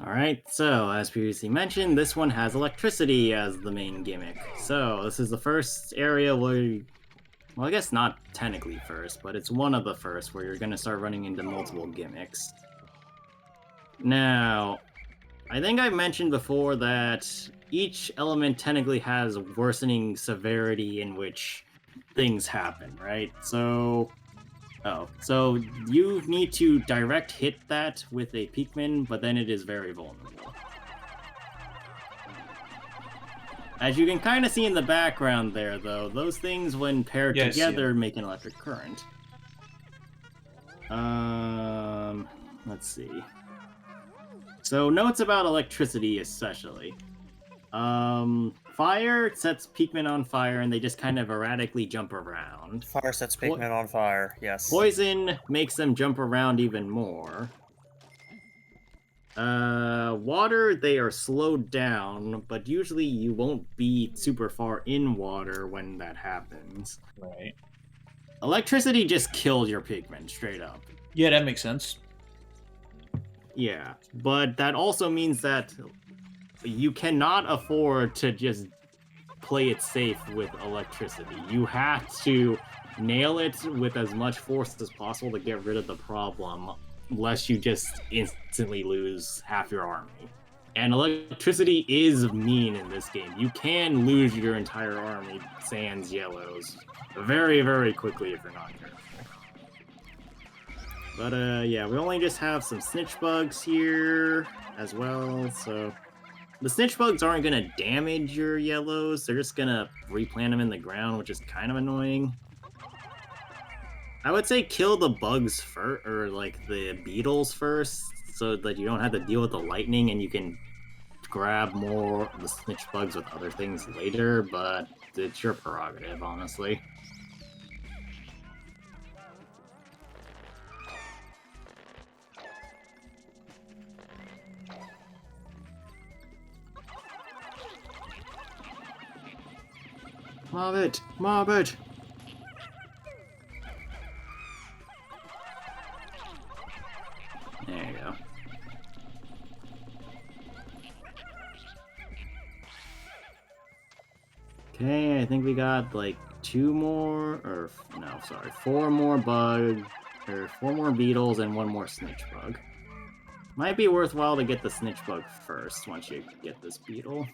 Alright, so as previously mentioned, this one has electricity as the main gimmick. So this is the first area where you, well, I guess not technically first, but it's one of the first where you're going to start running into multiple gimmicks. Now, I think I mentioned before that each element technically has worsening severity in which things happen, right? So you need to direct hit that with a Pikmin, but then it is very vulnerable. As you can kind of see in the background there, though, those things, when paired together, make an electric current. Let's see. So, notes about electricity, especially. Fire sets Pikmin on fire, and they just kind of erratically jump around. Fire sets Pikmin on fire, yes. Poison makes them jump around even more. Water, they are slowed down, but usually you won't be super far in water when that happens. Right. Electricity just killed your Pikmin, straight up. Yeah, that makes sense. Yeah, but that also means that you cannot afford to just play it safe with electricity. You have to nail it with as much force as possible to get rid of the problem, lest you just instantly lose half your army. And electricity is mean in this game. You can lose your entire army, sans yellows, very, very quickly if you're not careful. But yeah, we only just have some snitch bugs here as well, so the snitch bugs aren't gonna damage your yellows, they're just gonna replant them in the ground, which is kind of annoying. I would say kill the bugs first, or like the beetles first, so that you don't have to deal with the lightning and you can grab more of the snitch bugs with other things later, but it's your prerogative, honestly. Mob it! Mob it! There you go. Okay, I think we got like 2 more, or no, sorry, 4 more bug, or 4 more beetles and 1 more snitch bug. Might be worthwhile to get the snitch bug first once you get this beetle.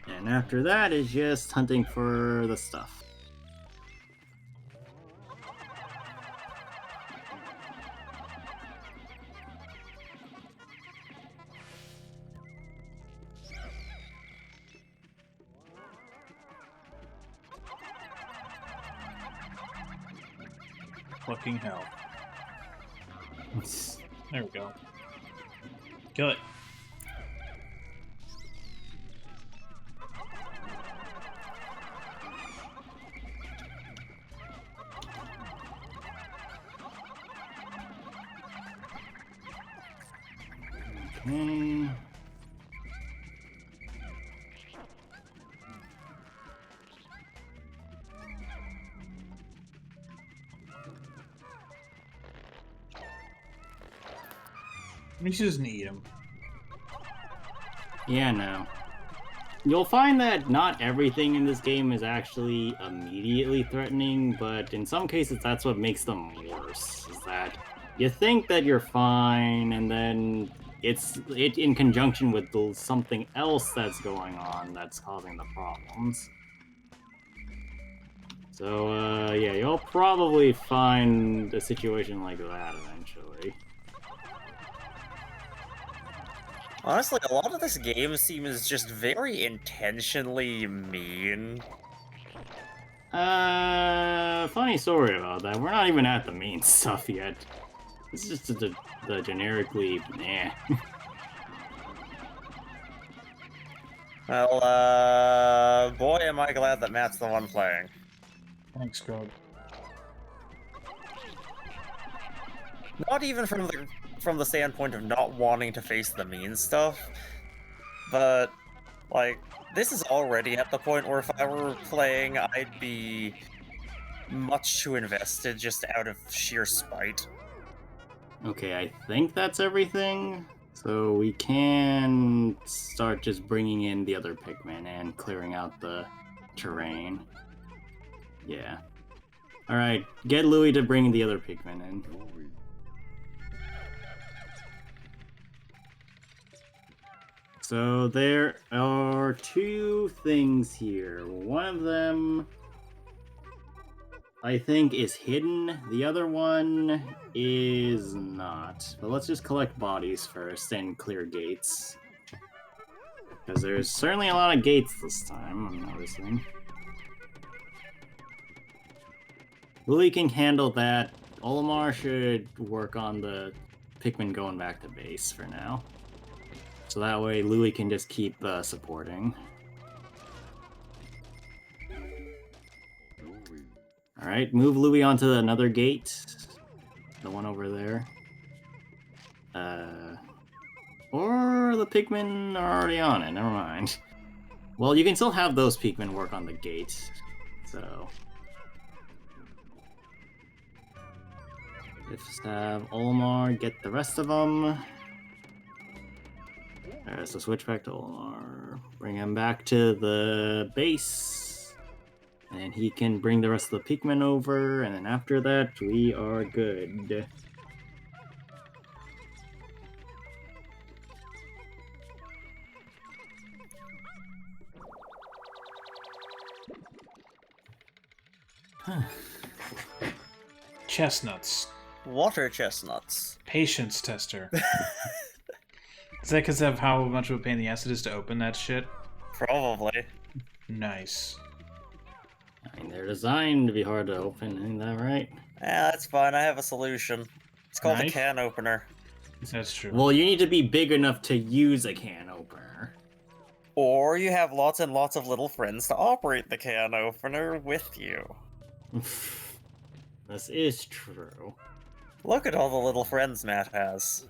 And after that is just hunting for the stuff. Fucking hell. There we go. Kill it. Okay. We should just need him. Yeah, no. You'll find that not everything in this game is actually immediately threatening, but in some cases that's what makes them worse, is that you think that you're fine, and then it's in conjunction with something else that's going on that's causing the problems. So, yeah, you'll probably find a situation like that eventually. Honestly, a lot of this game seems just very intentionally mean. Funny story about that. We're not even at the main stuff yet. It's just the generically, nah. Well, boy, am I glad that Matt's the one playing. Thanks, God. Not even from the standpoint of not wanting to face the mean stuff, but, like, this is already at the point where if I were playing, I'd be much too invested just out of sheer spite. Okay, I think that's everything. So we can start just bringing in the other Pikmin and clearing out the terrain. Yeah. Alright, get Louie to bring the other Pikmin in. So there are 2 things here. One of them, I think, is hidden. The other one is not. But let's just collect bodies first and clear gates. Because there's certainly a lot of gates this time, I'm noticing. Louie can handle that. Olimar should work on the Pikmin going back to base for now. So that way Louie can just keep supporting. Alright, move Louie onto another gate. The one over there. Or the Pikmin are already on it, never mind. Well, you can still have those Pikmin work on the gate, so... Just have Olimar get the rest of them. Alright, so switch back to Olimar. Bring him back to the base. And he can bring the rest of the Pikmin over, and then after that, we are good. Chestnuts. Water chestnuts. Patience tester. Is that because of how much of a pain in the ass it is to open that shit? Probably. Nice. I mean, they're designed to be hard to open, isn't that right? Yeah, that's fine. I have a solution. It's called a Knife? can opener. That's true. Well, you need to be big enough to use a can opener. Or you have lots and lots of little friends to operate the can opener with you. This is true. Look at all the little friends Matt has.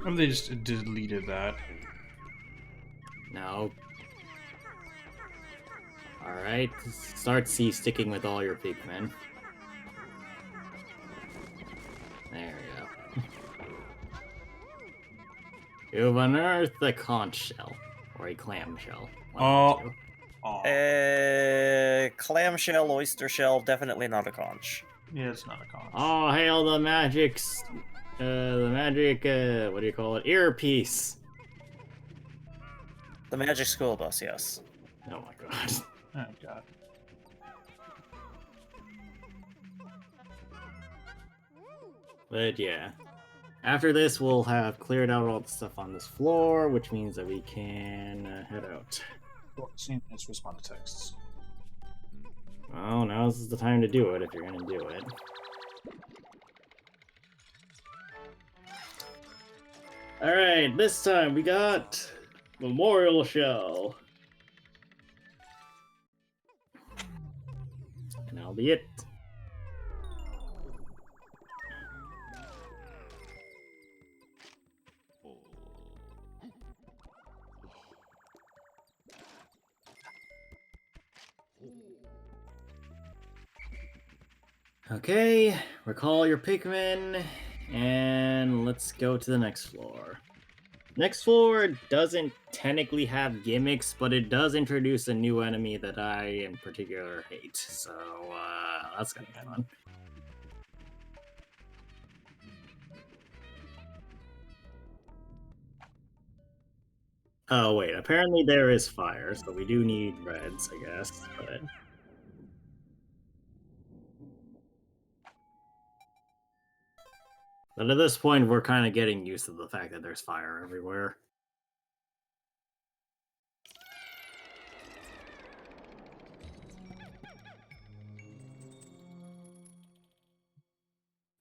Or they just deleted that. No. Alright, start sticking with all your Pikmin. There we go. You've unearthed a conch shell. Or a clam shell. Oh. Clamshell, oyster shell, definitely not a conch. Yeah, it's not a conch. Oh, hail the magic, what do you call it? Earpiece. The magic school bus, yes. Oh my god. Oh god. But yeah. After this, we'll have cleared out all the stuff on this floor, which means that we can head out. Let's respond to texts. Well, now's the time to do it if you're gonna do it. Alright, this time we got Memorial Shell. And that'll be it. Okay, recall your Pikmin, and let's go to the next floor. Next floor doesn't technically have gimmicks, but it does introduce a new enemy that I in particular hate, so that's gonna be fun. Oh wait, apparently there is fire, so we do need reds, I guess, but... But at this point, we're kind of getting used to the fact that there's fire everywhere.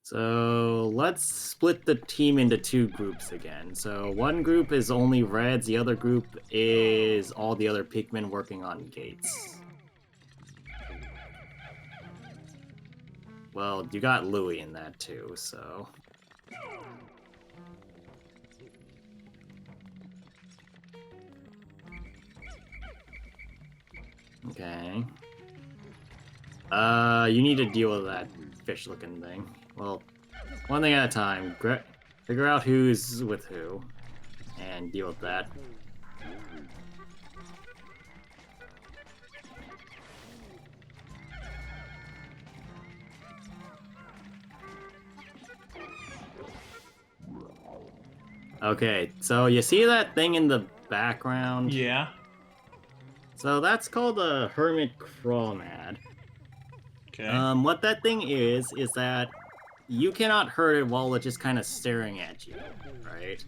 So let's split the team into two groups again. So one group is only reds, the other group is all the other Pikmin working on gates. Well, you got Louie in that too, so... Okay. You need to deal with that fish-looking thing. Well, one thing at a time. Figure out who's with who, and deal with that. Okay, so you see that thing in the background? Yeah. So that's called a Hermit Crawmad. Okay. What that thing is that you cannot hurt it while it's just kind of staring at you, right?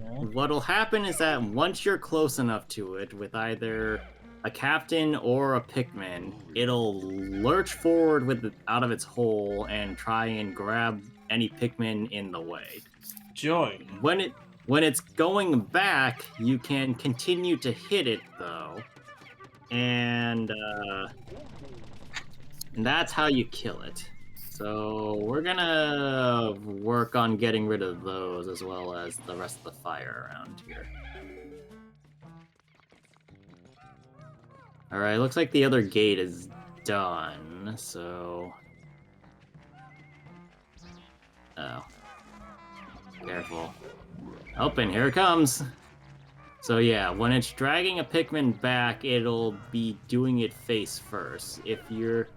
Okay. What'll happen is that once you're close enough to it with either a captain or a Pikmin, it'll lurch forward out of its hole and try and grab any Pikmin in the way. Joy. When it's going back, you can continue to hit it though, and that's how you kill it. So we're gonna work on getting rid of those as well as the rest of the fire around here. Alright, looks like the other gate is done, so... Oh. Careful. Oh, and here it comes. So yeah, when it's dragging a Pikmin back, it'll be doing it face first. If you're...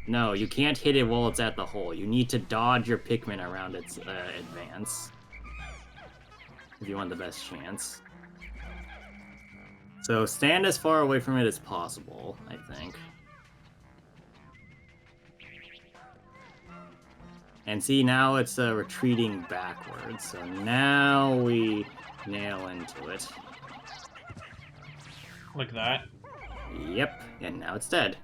No, you can't hit it while it's at the hole. You need to dodge your Pikmin around its advance. If you want the best chance. So stand as far away from it as possible, I think. And see, now it's retreating backwards. So now we nail into it. Like that? Yep, and now it's dead.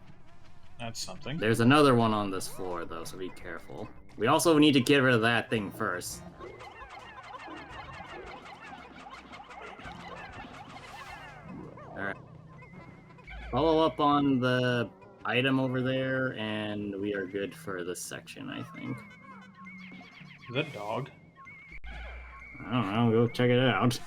That's something. There's another one on this floor, though, so be careful. We also need to get rid of that thing first. Alright. Follow up on the item over there, and we are good for this section, I think. Is that dog? I don't know, go check it out.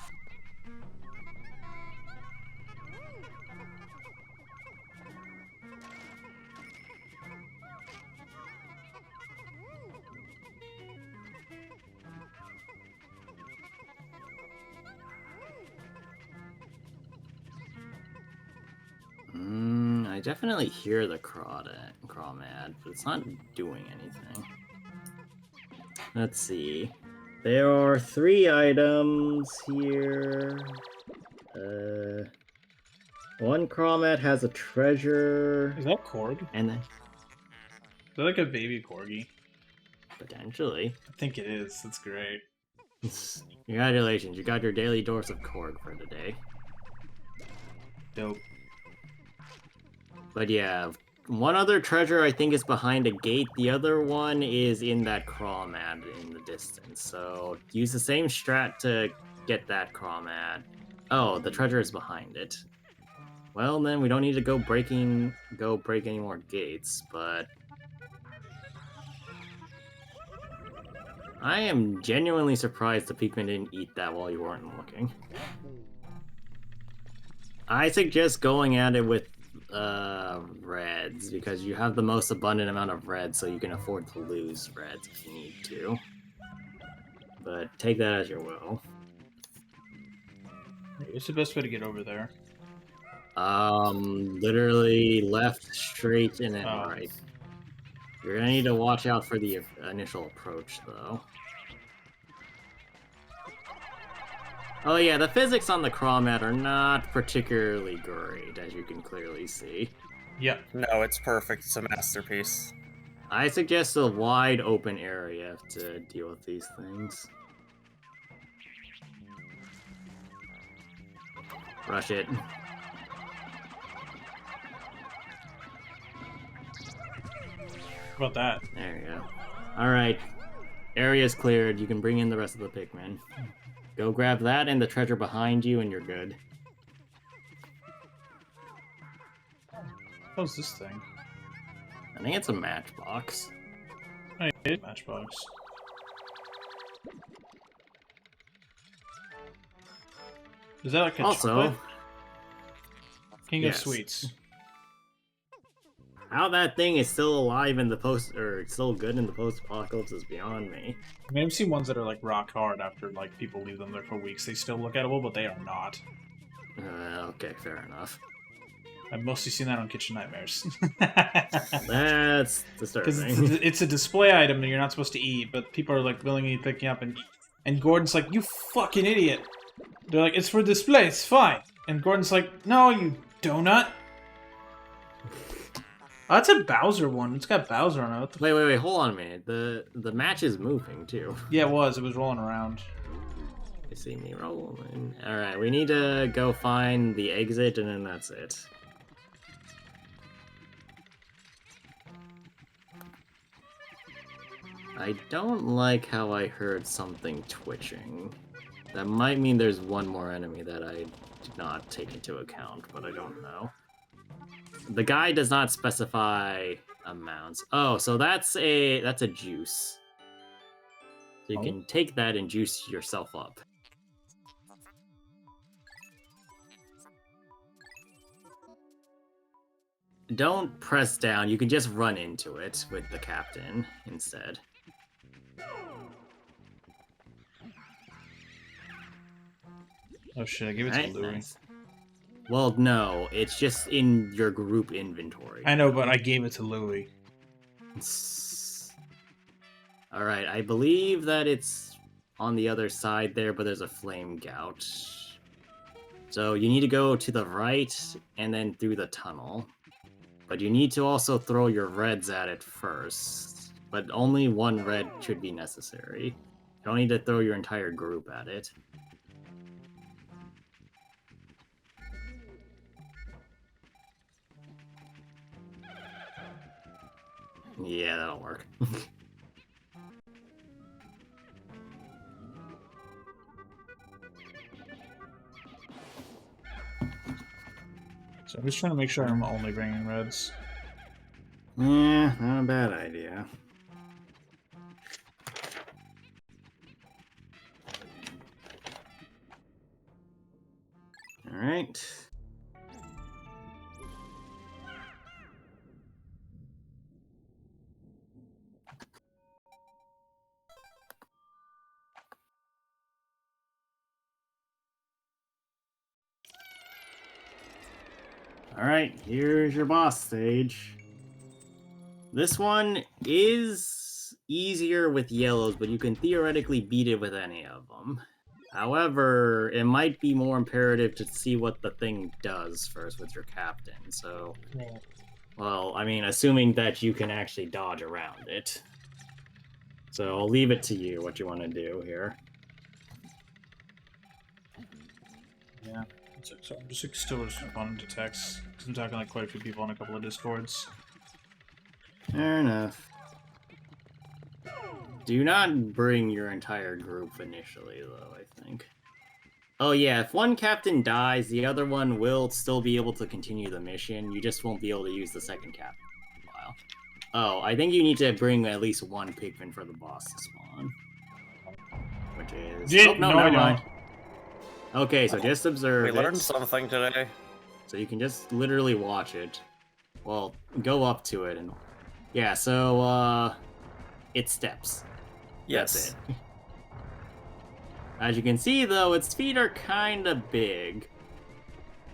I definitely hear the crawmad, but it's not doing anything. Let's see. There are 3 items here. One crawmad has a treasure. Is that Korg? And then... Is that like a baby corgi? Potentially. I think it is. That's great. Congratulations, you got your daily dose of Korg for today. Dope. But yeah, one other treasure I think is behind a gate. The other one is in that crawmad in the distance. So use the same strat to get that crawmad. Oh, the treasure is behind it. Well, then we don't need to go break any more gates, but I am genuinely surprised the Pikmin didn't eat that while you weren't looking. I suggest going at it with reds, because you have the most abundant amount of reds, so you can afford to lose reds if you need to. But take that as your will. What's the best way to get over there? Literally left, straight, and then Oh. right. You're gonna need to watch out for the initial approach, though. Oh yeah, the physics on the crawmad are not particularly great, as you can clearly see. Yep. No, it's perfect. It's a masterpiece. I suggest a wide open area to deal with these things. Rush it. How about that? There you go. Alright. Area's cleared. You can bring in the rest of the Pikmin. Go grab that and the treasure behind you, and you're good. How's this thing? I think it's a matchbox. Oh, yeah, matchbox. Is that like a Also, chocolate? King yes. of Sweets. How that thing is still alive in the still good in the post-apocalypse is beyond me. I mean, I've seen ones that are like rock hard after like people leave them there for weeks. They still look edible, but they are not. Okay, fair enough. I've mostly seen that on Kitchen Nightmares. That's Because disturbing. it's a display item that you're not supposed to eat, but people are like willingly picking up and Gordon's like, "You fucking idiot!" They're like, "It's for display. It's fine." And Gordon's like, "No, you donut." Oh, that's a Bowser one. It's got Bowser on it. What the Wait, hold on a minute. The match is moving too. Yeah, it was. It was rolling around. You see me rolling. Alright, we need to go find the exit, and then that's it. I don't like how I heard something twitching. That might mean there's one more enemy that I did not take into account, but I don't know. The guide does not specify amounts. Oh, so that's a juice. So you can take that and juice yourself up. Don't press down, you can just run into it with the captain instead. Oh shit, I gave it to Alright, Louis. nice. Well, no, it's just in your group inventory. I know, but I gave it to Louis. Alright, I believe that it's on the other side there, but there's a flame gout. So you need to go to the right and then through the tunnel. But you need to also throw your reds at it first. But only one red should be necessary. You don't need to throw your entire group at it. Yeah, that'll work. So I'm just trying to make sure I'm only bringing reds. Yeah, not a bad idea. Alright. Alright, here's your boss stage. This one is easier with yellows, but you can theoretically beat it with any of them. However, it might be more imperative to see what the thing does first with your captain, so... Well, I mean, assuming that you can actually dodge around it. So I'll leave it to you what you want to do here. Yeah. So I'm just still responding to texts, because I'm talking to like quite a few people on a couple of Discords. Fair enough. Do not bring your entire group initially, though, I think. Oh yeah, if one captain dies, the other one will still be able to continue the mission. You just won't be able to use the second captain for a while. Oh, I think you need to bring at least one Pikmin for the boss to spawn. Which is... Oh, no, never mind. Okay, so just observe it. We learned something today. So you can just literally watch it. Well, go up to it and... Yeah, so, it steps. Yes. That's it. As you can see, though, its feet are kinda big.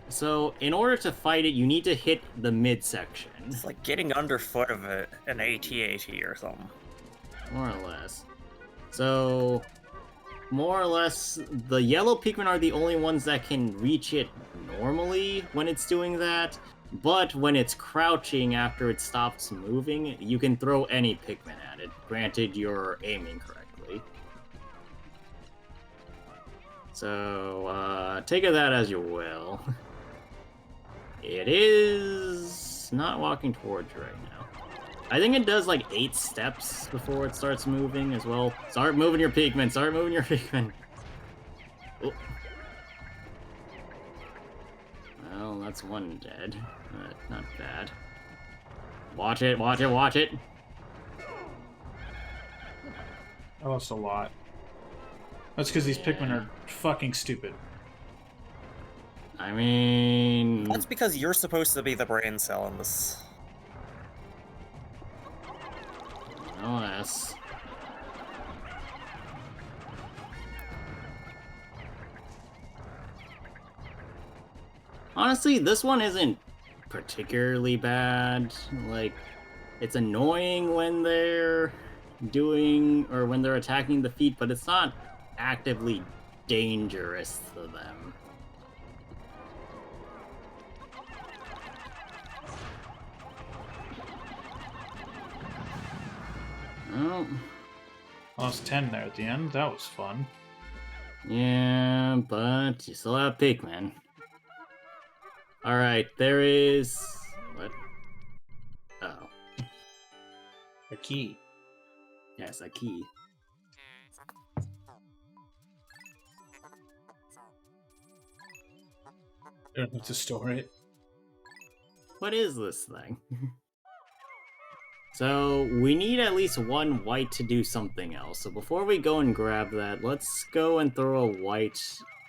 So, in order to fight it, you need to hit the midsection. It's like getting underfoot of an AT-AT or something. More or less. So, more or less, the yellow Pikmin are the only ones that can reach it normally when it's doing that. But when it's crouching after it stops moving, you can throw any Pikmin at it, granted you're aiming correctly. So, take of that as you will. It is not walking towards you right now. I think it does like 8 steps before it starts moving as well. Start moving your Pikmin, start moving your Pikmin. Oh. Well, that's one dead. Not bad. Watch it, watch it, watch it! I lost a lot. That's because these Pikmin are fucking stupid. I mean... That's because you're supposed to be the brain cell in this. No less. Honestly, this one isn't particularly bad. Like, it's annoying when they're doing, or when they're attacking the feet, but it's not actively dangerous to them. Oh. Lost 10 there at the end. That was fun. Yeah, but you still have Pikmin. Alright, there is... What? Oh. A key. Yes, a key. You don't have to store it. What is this thing? So, we need at least one white to do something else. So before we go and grab that, let's go and throw a white...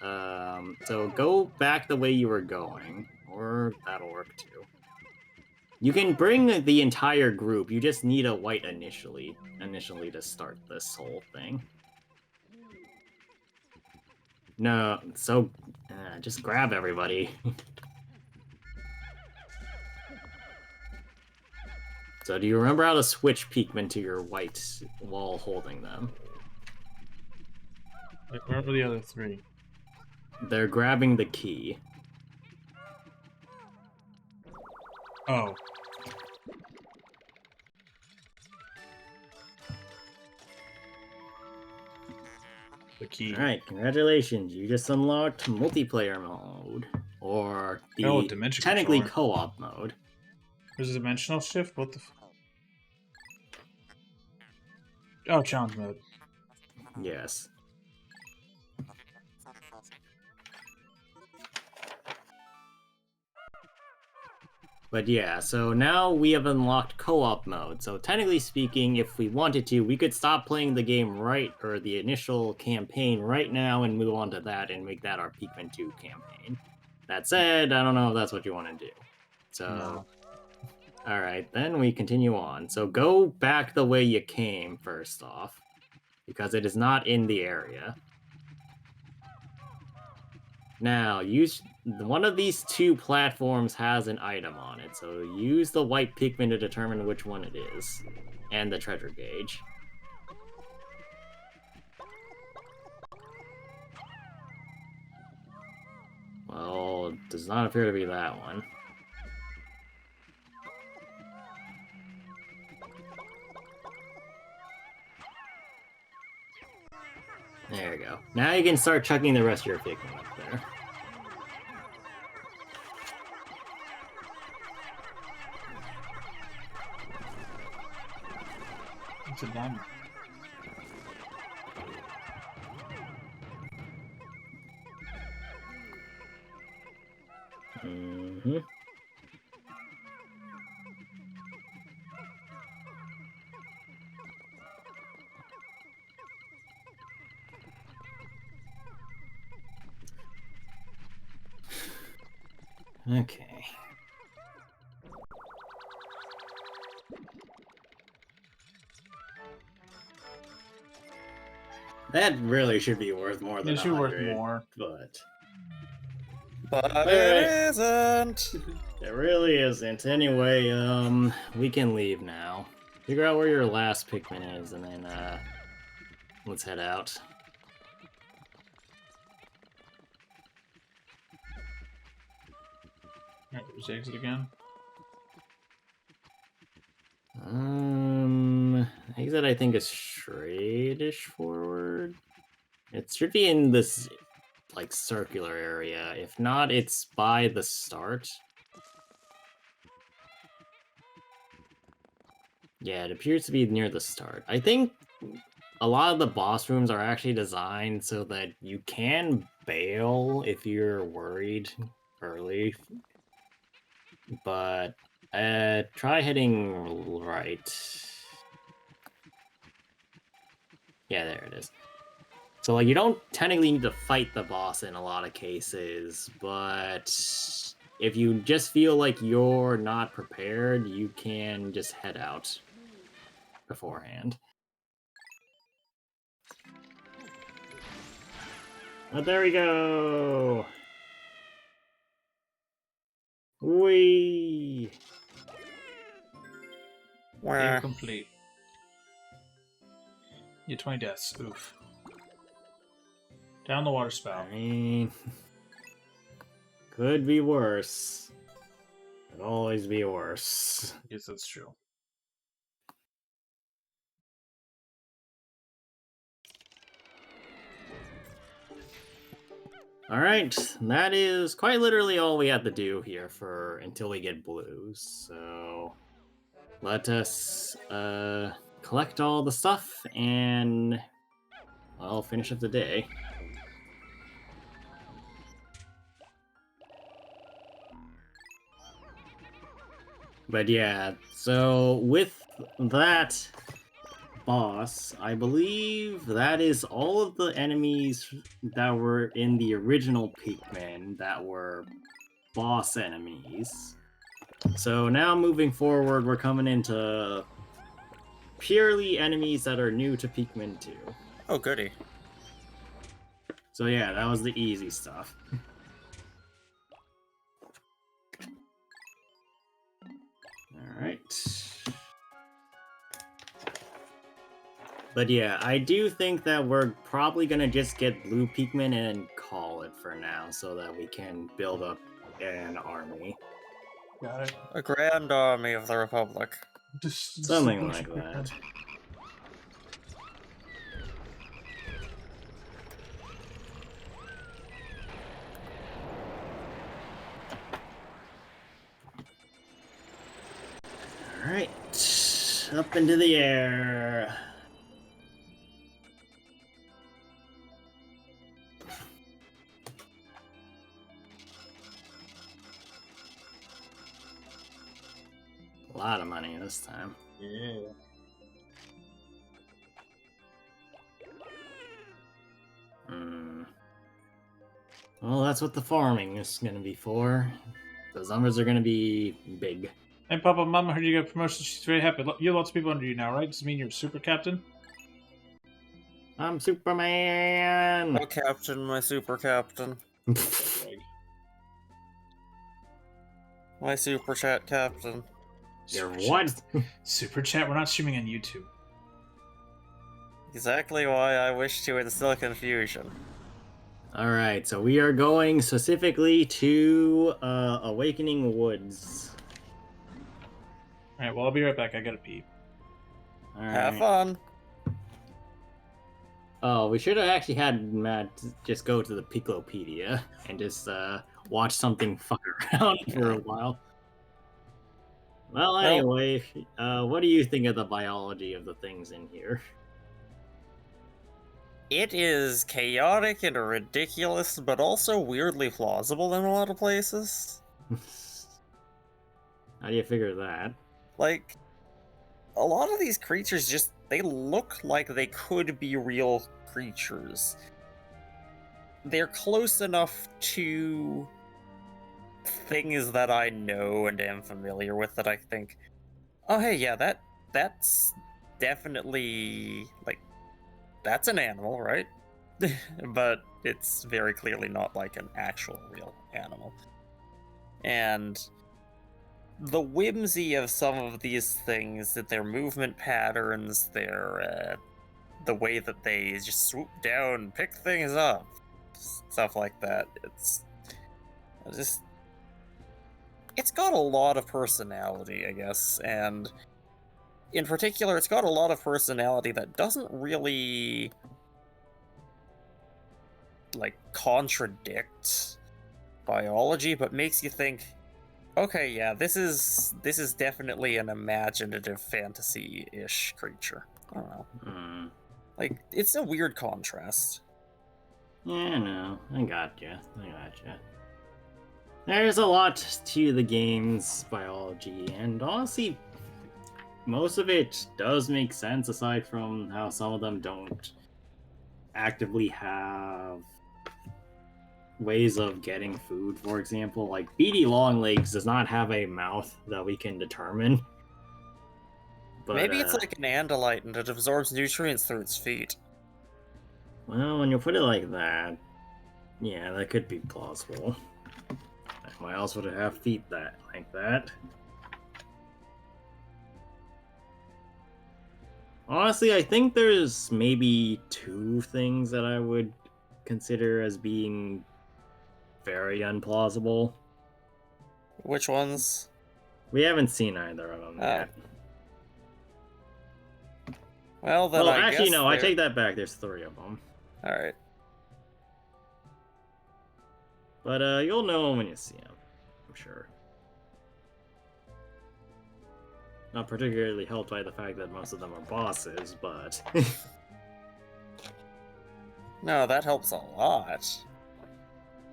so go back the way you were going. Or that'll work too. You can bring the entire group, you just need a white initially to start this whole thing. No, so just grab everybody. So do you remember how to switch Pikmin to your white while holding them? Wait, where were the other three? They're grabbing the key. Oh. The key. Alright, congratulations. You just unlocked multiplayer mode. Or the Oh, dimension technically controller. co-op mode. There's a dimensional shift? What the Oh, challenge mode. Yes. But yeah, so now we have unlocked co-op mode. So technically speaking, if we wanted to, we could stop playing the game or the initial campaign right now and move on to that and make that our Pikmin 2 campaign. That said, I don't know if that's what you want to do. So, No. Alright, then we continue on. So go back the way you came, first off, because it is not in the area. Now, one of these two platforms has an item on it, so use the white Pikmin to determine which one it is, and the treasure gauge. Well, it does not appear to be that one. There you go. Now you can start chucking the rest of your Pikmin up there. It's a diamond. Mm-hmm. Okay. That really should be worth more than It should worth 100, more. But it it isn't. It really isn't. Anyway, we can leave now. Figure out where your last Pikmin is, and then, let's head out. Alright, there's exit again. Exit I think is straight-ish forward. It should be in this, like, circular area. If not, it's by the start. Yeah, it appears to be near the start. I think a lot of the boss rooms are actually designed so that you can bail if you're worried early. But try heading right. Yeah, there it is. So, like, you don't technically need to fight the boss in a lot of cases, but if you just feel like you're not prepared, you can just head out beforehand. But there we go! Whee! Game complete. You 20 deaths. Oof. Down the water spout. I mean, could be worse. Could always be worse. I guess that's true. Alright, that is quite literally all we have to do here until we get blues. So let us collect all the stuff and, well, finish up the day. But yeah, so with that boss, I believe that is all of the enemies that were in the original Pikmin that were boss enemies. So now moving forward, we're coming into purely enemies that are new to Pikmin 2. Oh, goody. So yeah, that was the easy stuff. Alright. But yeah, I do think that we're probably gonna just get blue Pikmin and call it for now, so that we can build up an army. Got it. A grand army of the Republic. Just Something like that. Alright, up into the air. A lot of money this time. Yeah. Well, that's what the farming is going to be for. Those numbers are going to be big. Hey, Papa, Mama heard you got promotion. She's very happy. You have lots of people under you now, right? Does it mean you're a super captain? I'm Superman! Oh, Captain, my super captain. My super chat captain. You're Super what? Chat. Super chat? We're not streaming on YouTube. Exactly why I wish to instill confusion. Alright, so we are going specifically to Awakening Woods. Alright, well, I'll be right back. I gotta pee. Have fun. Oh, we should have actually had Matt just go to the Piclopedia and just watch something fuck around for a while. Well, anyway, what do you think of the biology of the things in here? It is chaotic and ridiculous, but also weirdly plausible in a lot of places. How do you figure that? Like, a lot of these creatures just, they look like they could be real creatures. They're close enough to things that I know and am familiar with that I think, oh hey, yeah, that's definitely, like, that's an animal, right? But it's very clearly not like an actual real animal. And the whimsy of some of these things, that their movement patterns, their the way that they just swoop down, pick things up, stuff like that. It's got a lot of personality, I guess, and in particular, it's got a lot of personality that doesn't really, like, contradict biology, but makes you think, okay, yeah, this is definitely an imaginative fantasy-ish creature. I don't know. Like, it's a weird contrast. Yeah, no, I gotcha. There's a lot to the game's biology, and honestly, most of it does make sense, aside from how some of them don't actively have ways of getting food. For example, like BD Longlegs does not have a mouth that we can determine. But, maybe it's like an Andalite and it absorbs nutrients through its feet. Well, when you put it like that, yeah, that could be plausible. Why else would it have feet like that? Honestly, I think there's maybe two things that I would consider as being very unplausible. Which ones? We haven't seen either of them yet. Well, then Well, I actually, guess no, I take that back. There's three of them. Alright. But you'll know them when you see them, I'm sure. Not particularly helped by the fact that most of them are bosses, but... No, that helps a lot.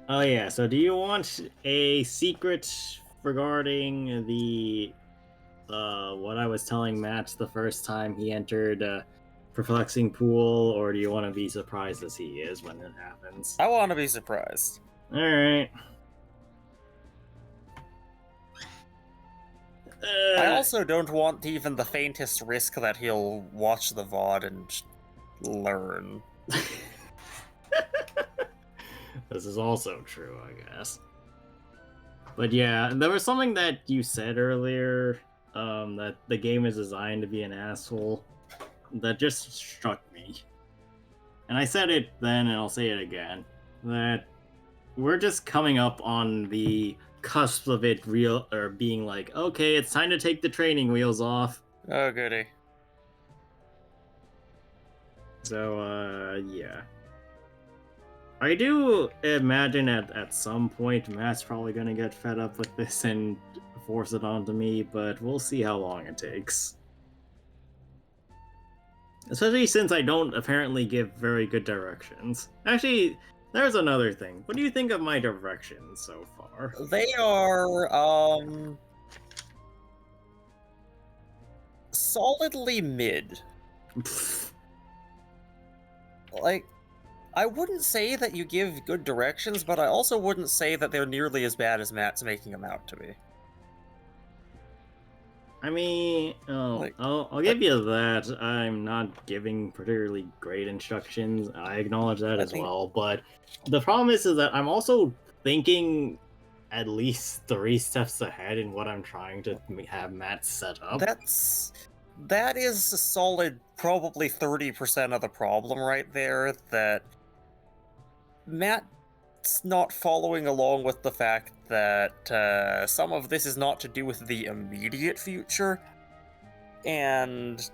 Oh yeah, so do you want a secret regarding the... what I was telling Matt the first time he entered Perplexing Pool, or do you want to be surprised as he is when it happens? I want to be surprised. Alright. I also don't want even the faintest risk that he'll watch the VOD and learn. This is also true, I guess. But yeah, there was something that you said earlier, that the game is designed to be an asshole, that just struck me. And I said it then, and I'll say it again, that we're just coming up on the cusp of it being like, okay, it's time to take the training wheels off. Oh, goody. So, yeah. I do imagine at some point Matt's probably gonna get fed up with this and force it onto me, but we'll see how long it takes. Especially since I don't apparently give very good directions. Actually, there's another thing. What do you think of my directions so far? They are, solidly mid. Like, I wouldn't say that you give good directions, but I also wouldn't say that they're nearly as bad as Matt's making them out to be. I mean, I'll give you that. I'm not giving particularly great instructions. I acknowledge that as well. But the problem is that I'm also thinking at least 3 steps ahead in what I'm trying to have Matt set up. That is a solid, probably 30% of the problem right there, that Matt's not following along with the fact that some of this is not to do with the immediate future, and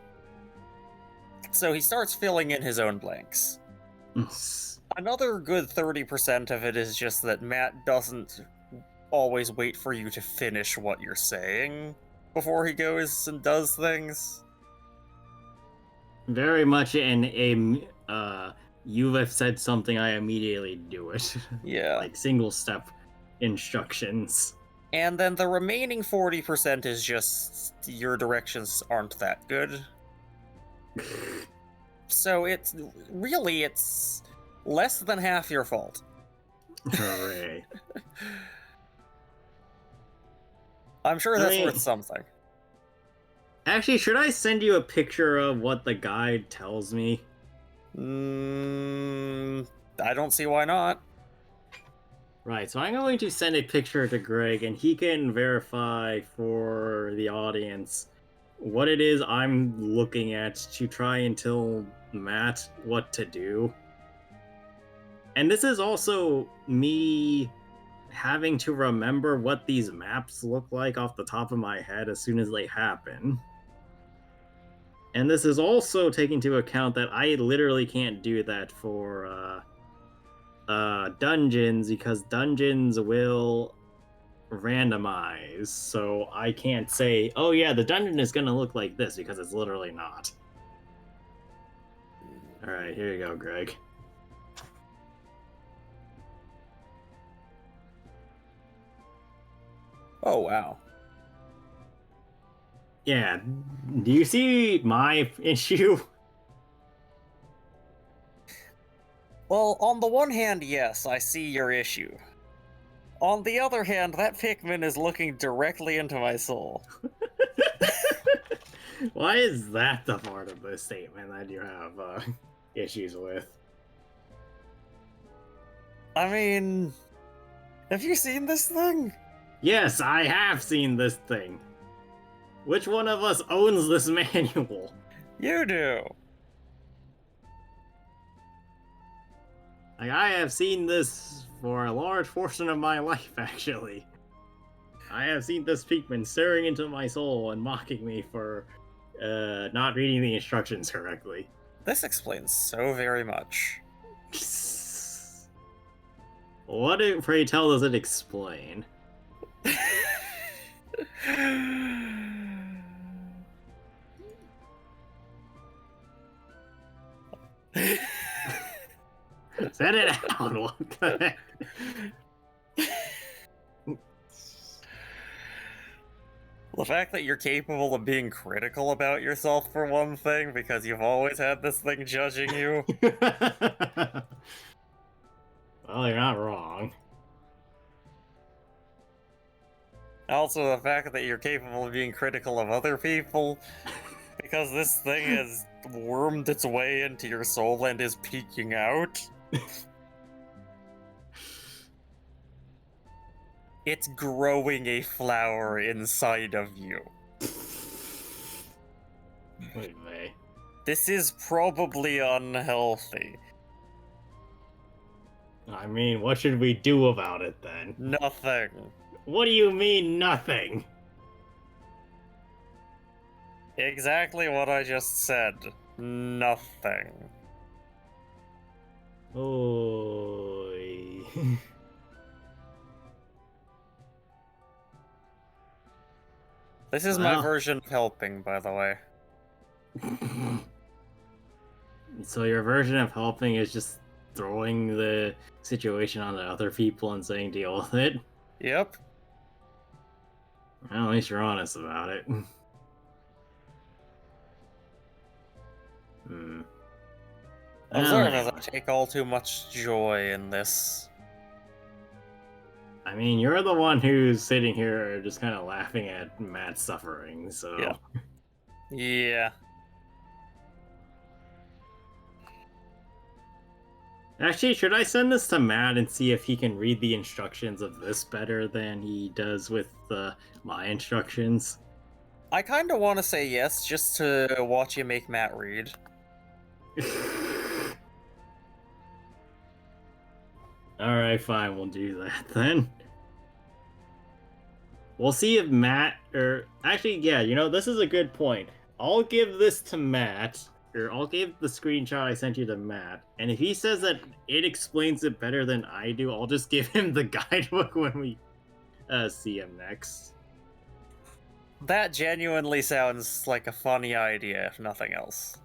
so he starts filling in his own blanks. Another good 30% of it is just that Matt doesn't always wait for you to finish what you're saying before he goes and does things. Very much in a you have said something, I immediately do it. Yeah. Like single step instructions. And then the remaining 40% is just your directions aren't that good. So it's less than half your fault. Hooray. I'm sure that's worth something. Actually, should I send you a picture of what the guide tells me? I don't see why not. Right, so I'm going to send a picture to Greg, and he can verify for the audience what it is I'm looking at to try and tell Matt what to do. And this is also me having to remember what these maps look like off the top of my head as soon as they happen. And this is also taking into account that I literally can't do that for dungeons, because dungeons will randomize. So I can't say, oh yeah, the dungeon is going to look like this, because it's literally not. Alright, here you go, Greg. Oh, wow. Yeah, do you see my issue? Well, on the one hand, yes, I see your issue. On the other hand, that Pikmin is looking directly into my soul. Why is that the part of the statement that you have issues with? I mean, have you seen this thing? Yes, I have seen this thing. Which one of us owns this manual? You do. Like, I have seen this for a large portion of my life, actually. I have seen this Pikmin staring into my soul and mocking me for not reading the instructions correctly. This explains so very much. What, pray tell, does it explain? Set it out. What the heck? The fact that you're capable of being critical about yourself, for one thing, because you've always had this thing judging you. Well, you're not wrong. Also, the fact that you're capable of being critical of other people, because this thing has wormed its way into your soul and is peeking out. It's growing a flower inside of you. Wait, May. This is probably unhealthy. I mean, what should we do about it then? Nothing. What do you mean, nothing? Exactly what I just said. Nothing. Oy. This is my Well. version of helping, by the way. So your version of helping is just throwing the situation on the other people and saying deal with it? Yep. Well, at least you're honest about it. Observe Well, as I take all too much joy in this. I mean, you're the one who's sitting here just kind of laughing at Matt's suffering, so... Yeah. Yeah. Actually, should I send this to Matt and see if he can read the instructions of this better than he does with my instructions? I kind of want to say yes, just to watch you make Matt read. Alright, fine, we'll do that then. We'll see if Matt, or actually, yeah, this is a good point. I'll give this to Matt, or I'll give the screenshot I sent you to Matt, and if he says that it explains it better than I do, I'll just give him the guidebook when we see him next. That genuinely sounds like a funny idea, if nothing else.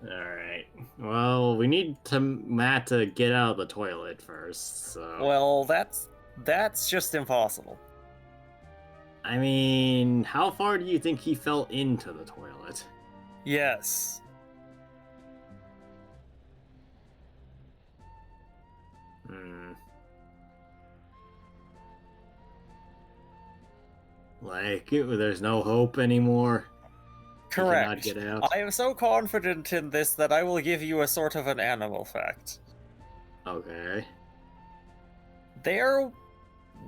Alright. Well, we need Matt to get out of the toilet first, so... Well, that's just impossible. I mean, how far do you think he fell into the toilet? Yes. Like, there's no hope anymore? Correct. He cannot get out? I am so confident in this that I will give you a sort of an animal fact. Okay. There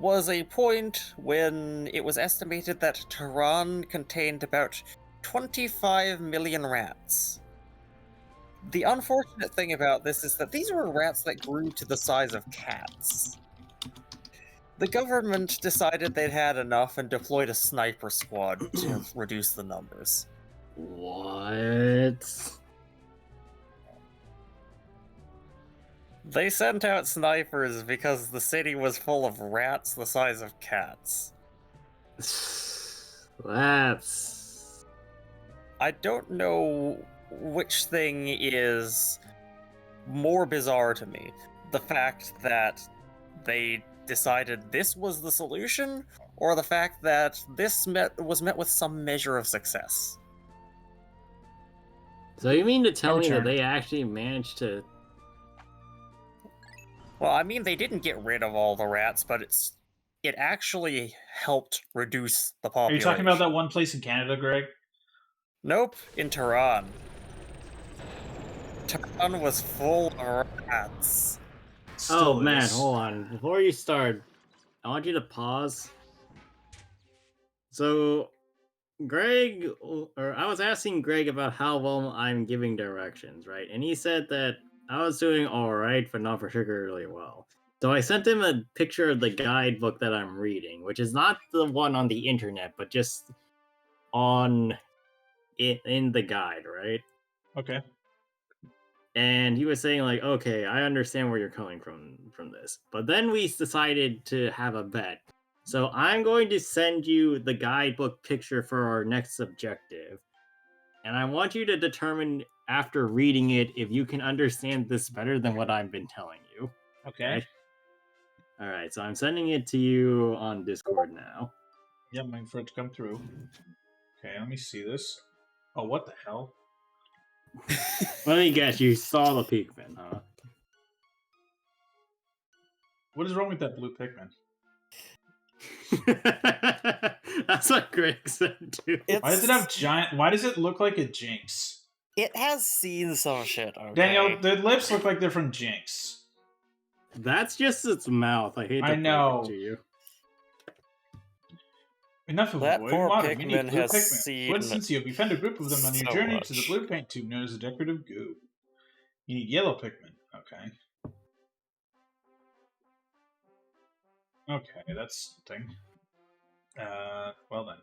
was a point when it was estimated that Tehran contained about 25 million rats. The unfortunate thing about this is that these were rats that grew to the size of cats. The government decided they'd had enough and deployed a sniper squad to reduce the numbers. What? They sent out snipers because the city was full of rats the size of cats. That's... I don't know which thing is more bizarre to me. The fact that they decided this was the solution, or the fact that this was met with some measure of success. So you mean to tell me that Arbitrary. they actually managed to... Well, I mean, they didn't get rid of all the rats, but it actually helped reduce the Are population. you talking about that one place in Canada, Greg? Nope, in Tehran. Tehran was full of rats. Oh, man, is. hold on. Before you start, I want you to pause. So, Greg, or I was asking Greg about how well I'm giving directions, right? And he said that I was doing alright, but not particularly well. So I sent him a picture of the guidebook that I'm reading, which is not the one on the internet, but just on it in the guide, right? Okay. And he was saying like, okay, I understand where you're coming from this. But then we decided to have a bet. So I'm going to send you the guidebook picture for our next objective. And I want you to determine after reading it if you can understand this better than what I've been telling you. Okay. Right? All right, so I'm sending it to you on Discord now. Yeah, I'm waiting for it to come through. Okay, let me see this. Oh, what the hell? Let me guess, you saw the Pikmin, huh? What is wrong with that blue Pikmin? That's what Greg said too. Why does it have giant... Why does it look like a Jinx? It has seen some shit, okay? Daniel, the lips look like they're from Jinx. That's just its mouth. I hate to I know. break it to you. Enough of That avoiding poor water. We need Pikmin blue has Pikmin. seen For instance, you'll befriend a group of them on your so journey to the much. blue paint tube known as the decorative goo. You need yellow Pikmin. Okay. Okay, that's something. Well then.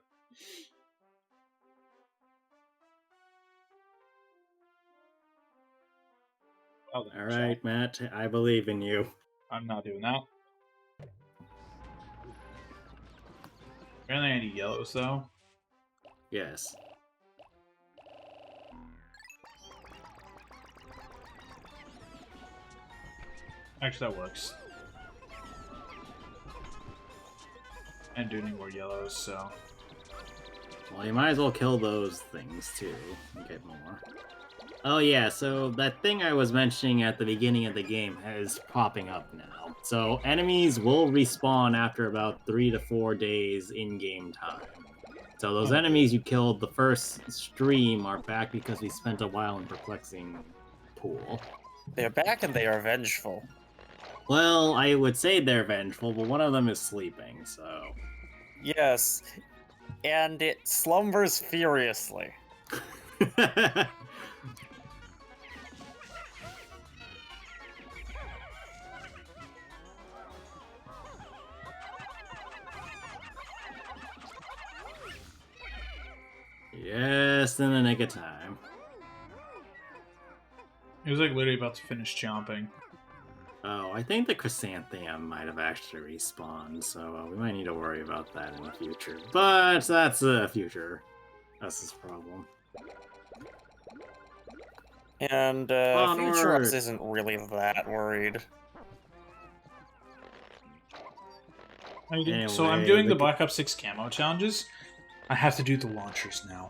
Well then. All right, Matt, I believe in you. I'm not doing that. Apparently I need yellows, though. Yes. Actually, that works. And do need more yellows, so... Well, you might as well kill those things, too, and get more. Oh yeah, so that thing I was mentioning at the beginning of the game is popping up now. So enemies will respawn after about 3 to 4 days in-game time. So those enemies you killed the first stream are back because we spent a while in Perplexing Pool. They're back and they are vengeful. Well, I would say they're vengeful, but one of them is sleeping, so... Yes, and it slumbers furiously. Just in the nick of time. It was like literally about to finish chomping. Oh, I think the chrysanthemum might have actually respawned, so we might need to worry about that in the future. But that's a future. That's his problem. And Onward. Futurops isn't really that worried. So I'm Anyway, doing the the- Black Ops 6 camo challenges. I have to do the launchers now.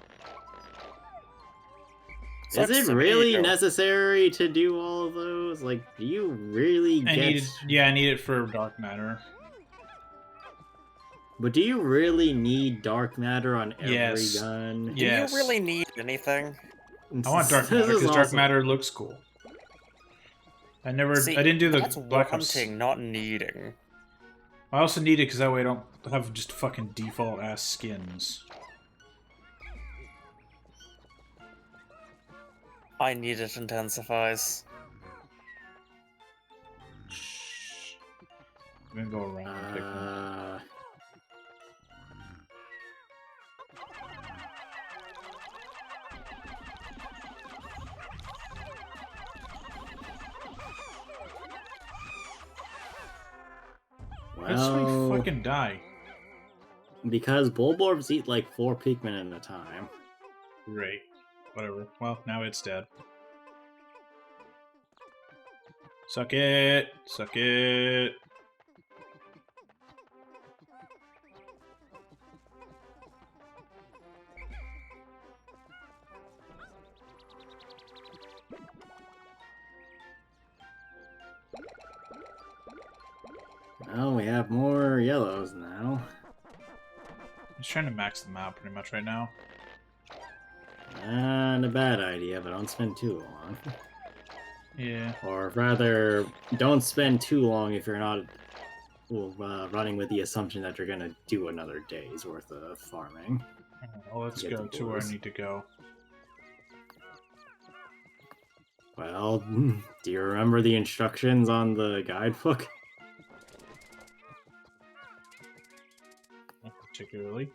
Is Sucks it to be really you. necessary to do all of those? Like, do you really I get... need it, yeah, I need it for dark matter. But do you really need dark matter on every Yes. gun? Yes. Do you really need anything? I want dark This matter is because dark also- matter looks cool. I See, didn't do the that's Black Ops. wanting, not needing. I also need it because that way I don't have just fucking default ass skins. I need it intensifies. I'm gonna go around. Pikmin. Why did somebody Well, fucking die? because Bulborbs eat like 4 Pikmin at a time. Great. Whatever. Well, now it's dead. Suck it! Suck it! Well, we have more yellows now. I'm just trying to max them out pretty much right now. Not a bad idea, but don't spend too long. Yeah. Or rather, don't spend too long if you're not running with the assumption that you're gonna do another day's worth of farming. Well, let's Get go the to where I boys. need to go. Well, do you remember the instructions on the guidebook? Not particularly.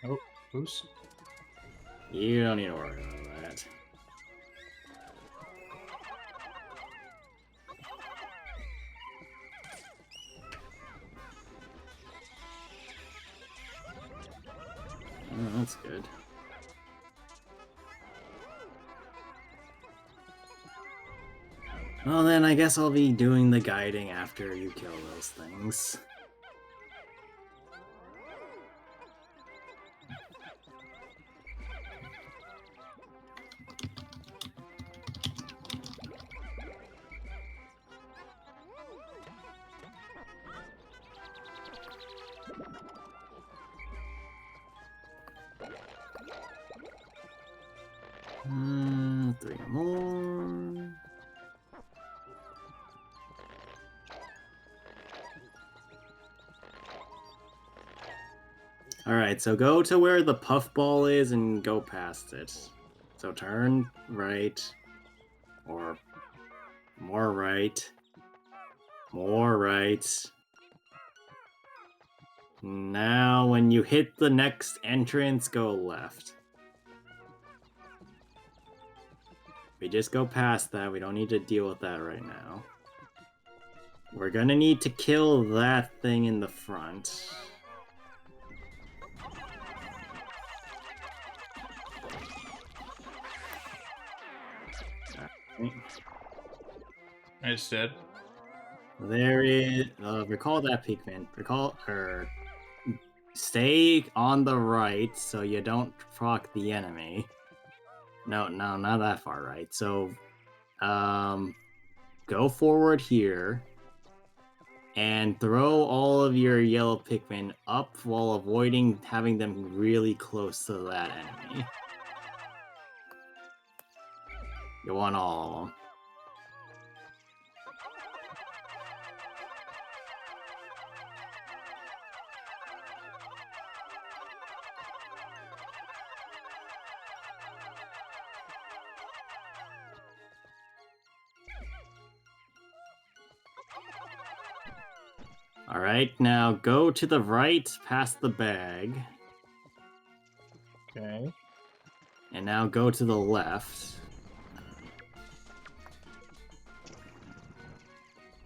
Oh, boost. You don't need to worry about that. Oh, that's good. Well then, I guess I'll be doing the guiding after you kill those things. Three more. Alright, so go to where the puffball is and go past it. So turn right. Or more right. More right. Now, when you hit the next entrance, go left. We just go past that. We don't need to deal with that right now. We're gonna need to kill that thing in the front. It's dead. There is. Recall that Pikmin. Stay on the right so you don't proc the enemy. No, not that far right. So, go forward here and throw all of your yellow Pikmin up while avoiding having them really close to that enemy. You want all of them. Alright, now go to the right past the bag. Okay. And now go to the left.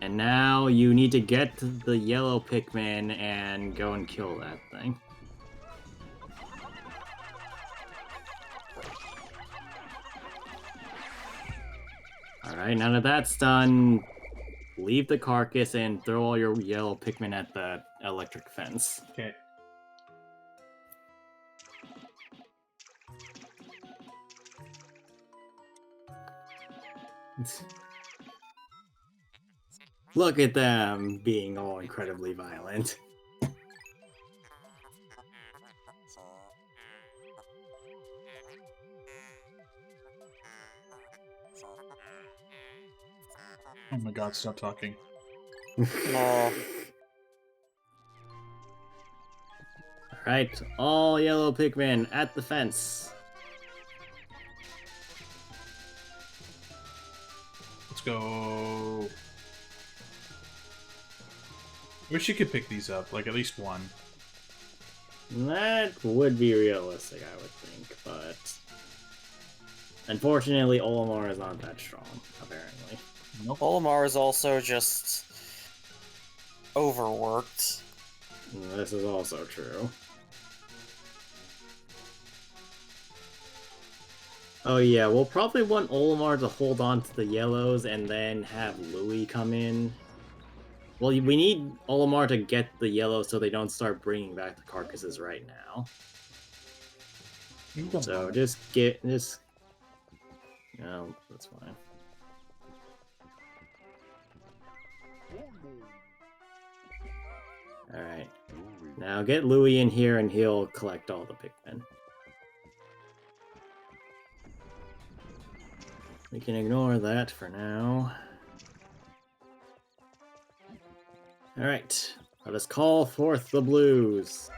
And now you need to get to the yellow Pikmin and go and kill that thing. Alright, now that that's done, leave the carcass and throw all your yellow Pikmin at the electric fence. Okay. Look at them being all incredibly violent. Oh my god, stop talking. No. Alright, all yellow Pikmin at the fence. Let's go. Wish you could pick these up, like at least one. That would be realistic, I would think, but unfortunately, Olimar is not that strong, apparently. Nope. Olimar is also just overworked. This is also true. Oh yeah, we'll probably want Olimar to hold on to the yellows and then have Louie come in. Well, we need Olimar to get the yellows so they don't start bringing back the carcasses right now. So just get this. No, that's fine. Alright. Now get Louie in here and he'll collect all the Pikmin. We can ignore that for now. Alright. Let us call forth the blues.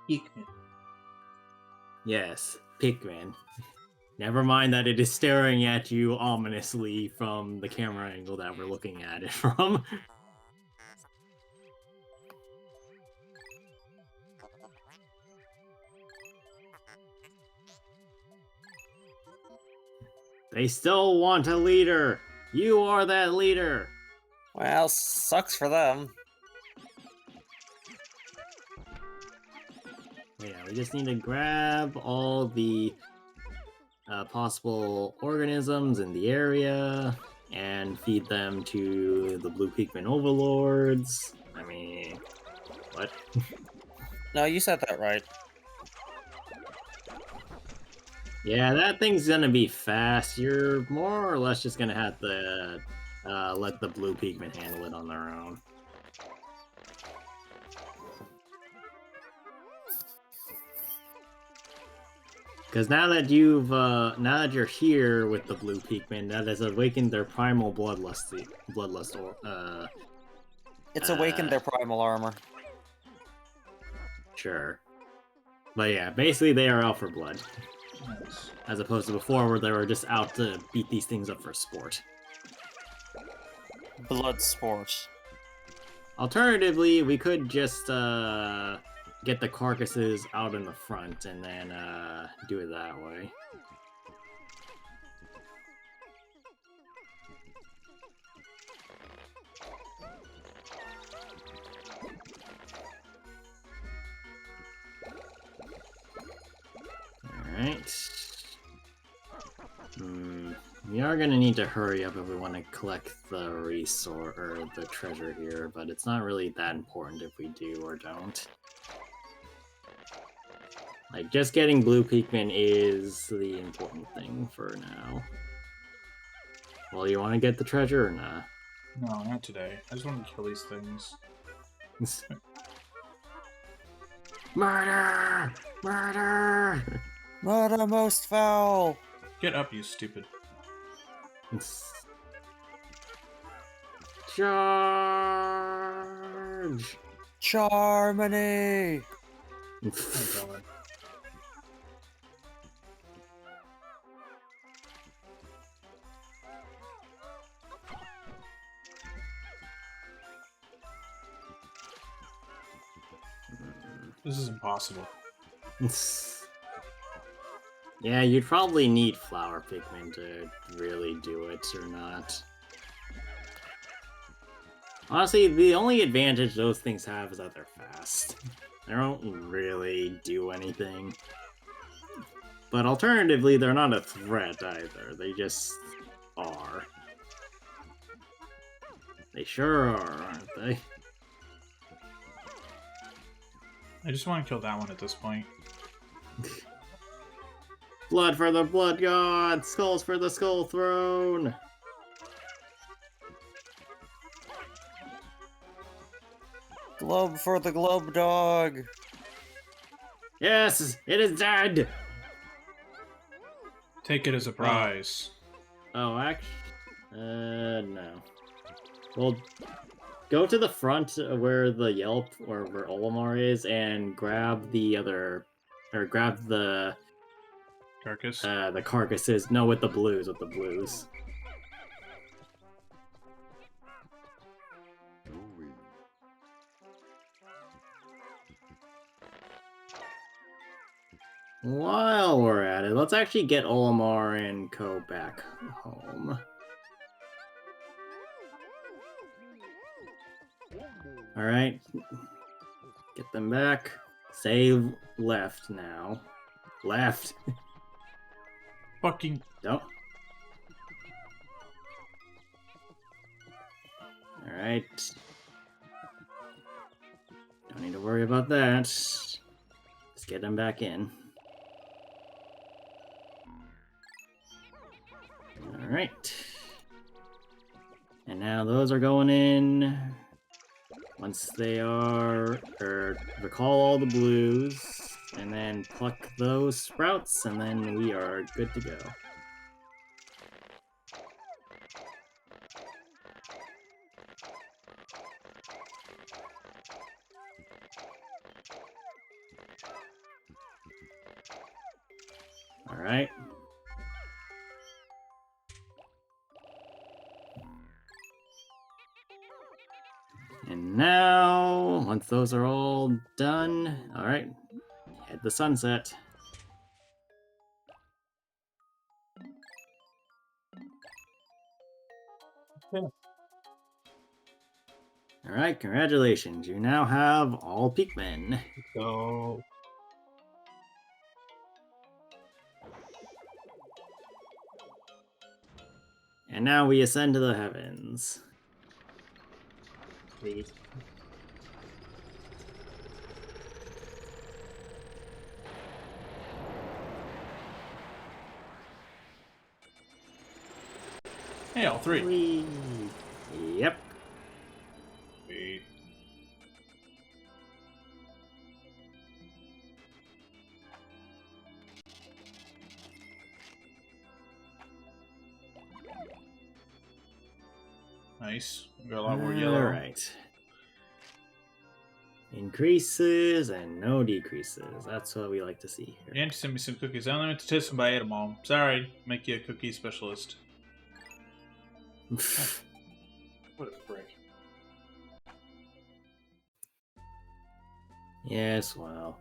Pikmin. Yes, Pikmin. Never mind that it is staring at you ominously from the camera angle that we're looking at it from. They still want a leader! You are that leader! Well, sucks for them. Yeah, we just need to grab all the possible organisms in the area and feed them to the blue Pikmin overlords. I mean, what? No, you said that right. Yeah, that thing's gonna be fast. You're more or less just gonna have to let the blue Pikmin handle it on their own. Because now that you're here with the blue Pikmin, that has awakened their primal bloodlust. It's awakened their primal armor. Sure. But yeah, basically they are out for blood. Nice. As opposed to before where they were just out to beat these things up for sport. Blood sport. Alternatively, we could just get the carcasses out in the front and then do it that way. Alright. We are gonna need to hurry up if we want to collect the resource or the treasure here, but it's not really that important if we do or don't. Like, just getting blue Pikmin is the important thing for now. Well, you want to get the treasure or not? No, not today. I just want to kill these things. Murder! Murder! Murder most foul! Get up, you stupid. Charge! Charmony! Oh, God. This is impossible. Yeah, you'd probably need flower Pikmin to really do it or not. Honestly, the only advantage those things have is that they're fast. They don't really do anything. But alternatively, they're not a threat either. They just are. They sure are, aren't they? I just want to kill that one at this point. Blood for the blood god! Skulls for the skull throne! Glove for the glove dog! Yes! It is dead! Take it as a prize. Oh, actually... no. Well, go to the front where the Yelp, or where Olimar is, and grab the other... Or grab the... Carcass. The carcasses. No, with the blues, While we're at it, let's actually get Olimar and Co. back home. Alright. Get them back. Save left now. Left. Fucking... Don't. Alright. Don't need to worry about that. Let's get them back in. Alright. And now those are going in. Once they are... recall all the blues. And then pluck those sprouts, and then we are good to go. Alright. And now, once those are all done, alright, head the sunset. Yeah. Alright, congratulations. You now have all Pikmin. So... And now we ascend to the heavens. Please. Hey, all three. Whee. Yep. Wait. nice. We got a lot more yellow. Alright. Increases and no decreases. That's what we like to see here. You need to send me some cookies. I only went to taste them, but I ate them all. Sorry, make you a cookie specialist. What a prick. Yes, well.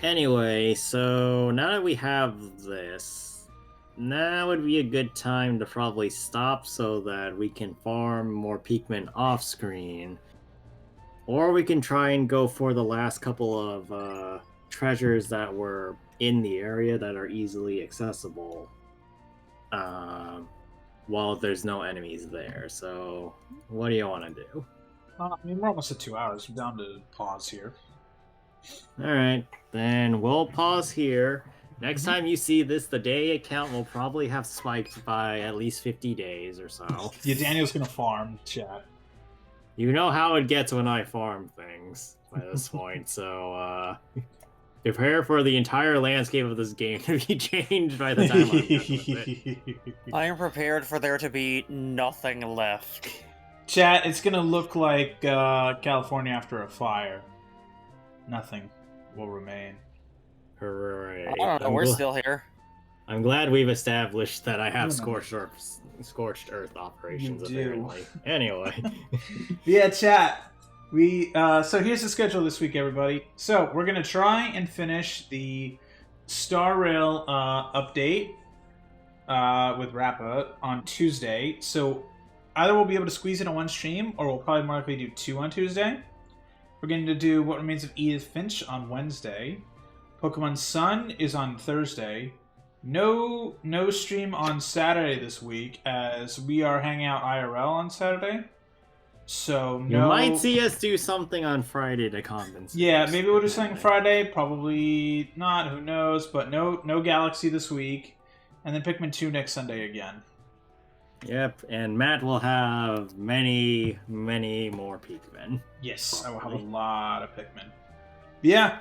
Anyway, so now that we have this, now would be a good time to probably stop so that we can farm more Pikmin off screen. Or we can try and go for the last couple of treasures that were in the area that are easily accessible while there's no enemies there. So, what do you want to do? I mean, we're almost at 2 hours. We're down to pause here. Alright, then we'll pause here. Next time you see this, the day account will probably have spiked by at least 50 days or so. Yeah, Daniel's gonna farm, chat. You know how it gets when I farm things by this point, so prepare for the entire landscape of this game to be changed by the time I'm done with it. I am prepared for there to be nothing left. Chat, it's gonna look like California after a fire. Nothing will remain. Hooray. I don't know, we're still here. I'm glad we've established that I have No. scorched earth operations, You do. apparently. Anyway. Yeah, chat. We so here's the schedule this week, everybody. So we're gonna try and finish the Star Rail update with Rappa on Tuesday. So either we'll be able to squeeze it in one stream, or we'll probably more likely do 2 on Tuesday. We're going to do What Remains of Edith Finch on Wednesday. Pokemon Sun is on Thursday. No stream on Saturday this week, as we are hanging out IRL on Saturday. So no. You might see us do something on Friday to compensate. Yeah, maybe we'll do something Friday. Probably not. Who knows? But no Galaxy this week, and then Pikmin 2 next Sunday again. Yep, and Matt will have many, many more Pikmin. Yes, I will have a lot of Pikmin. But yeah,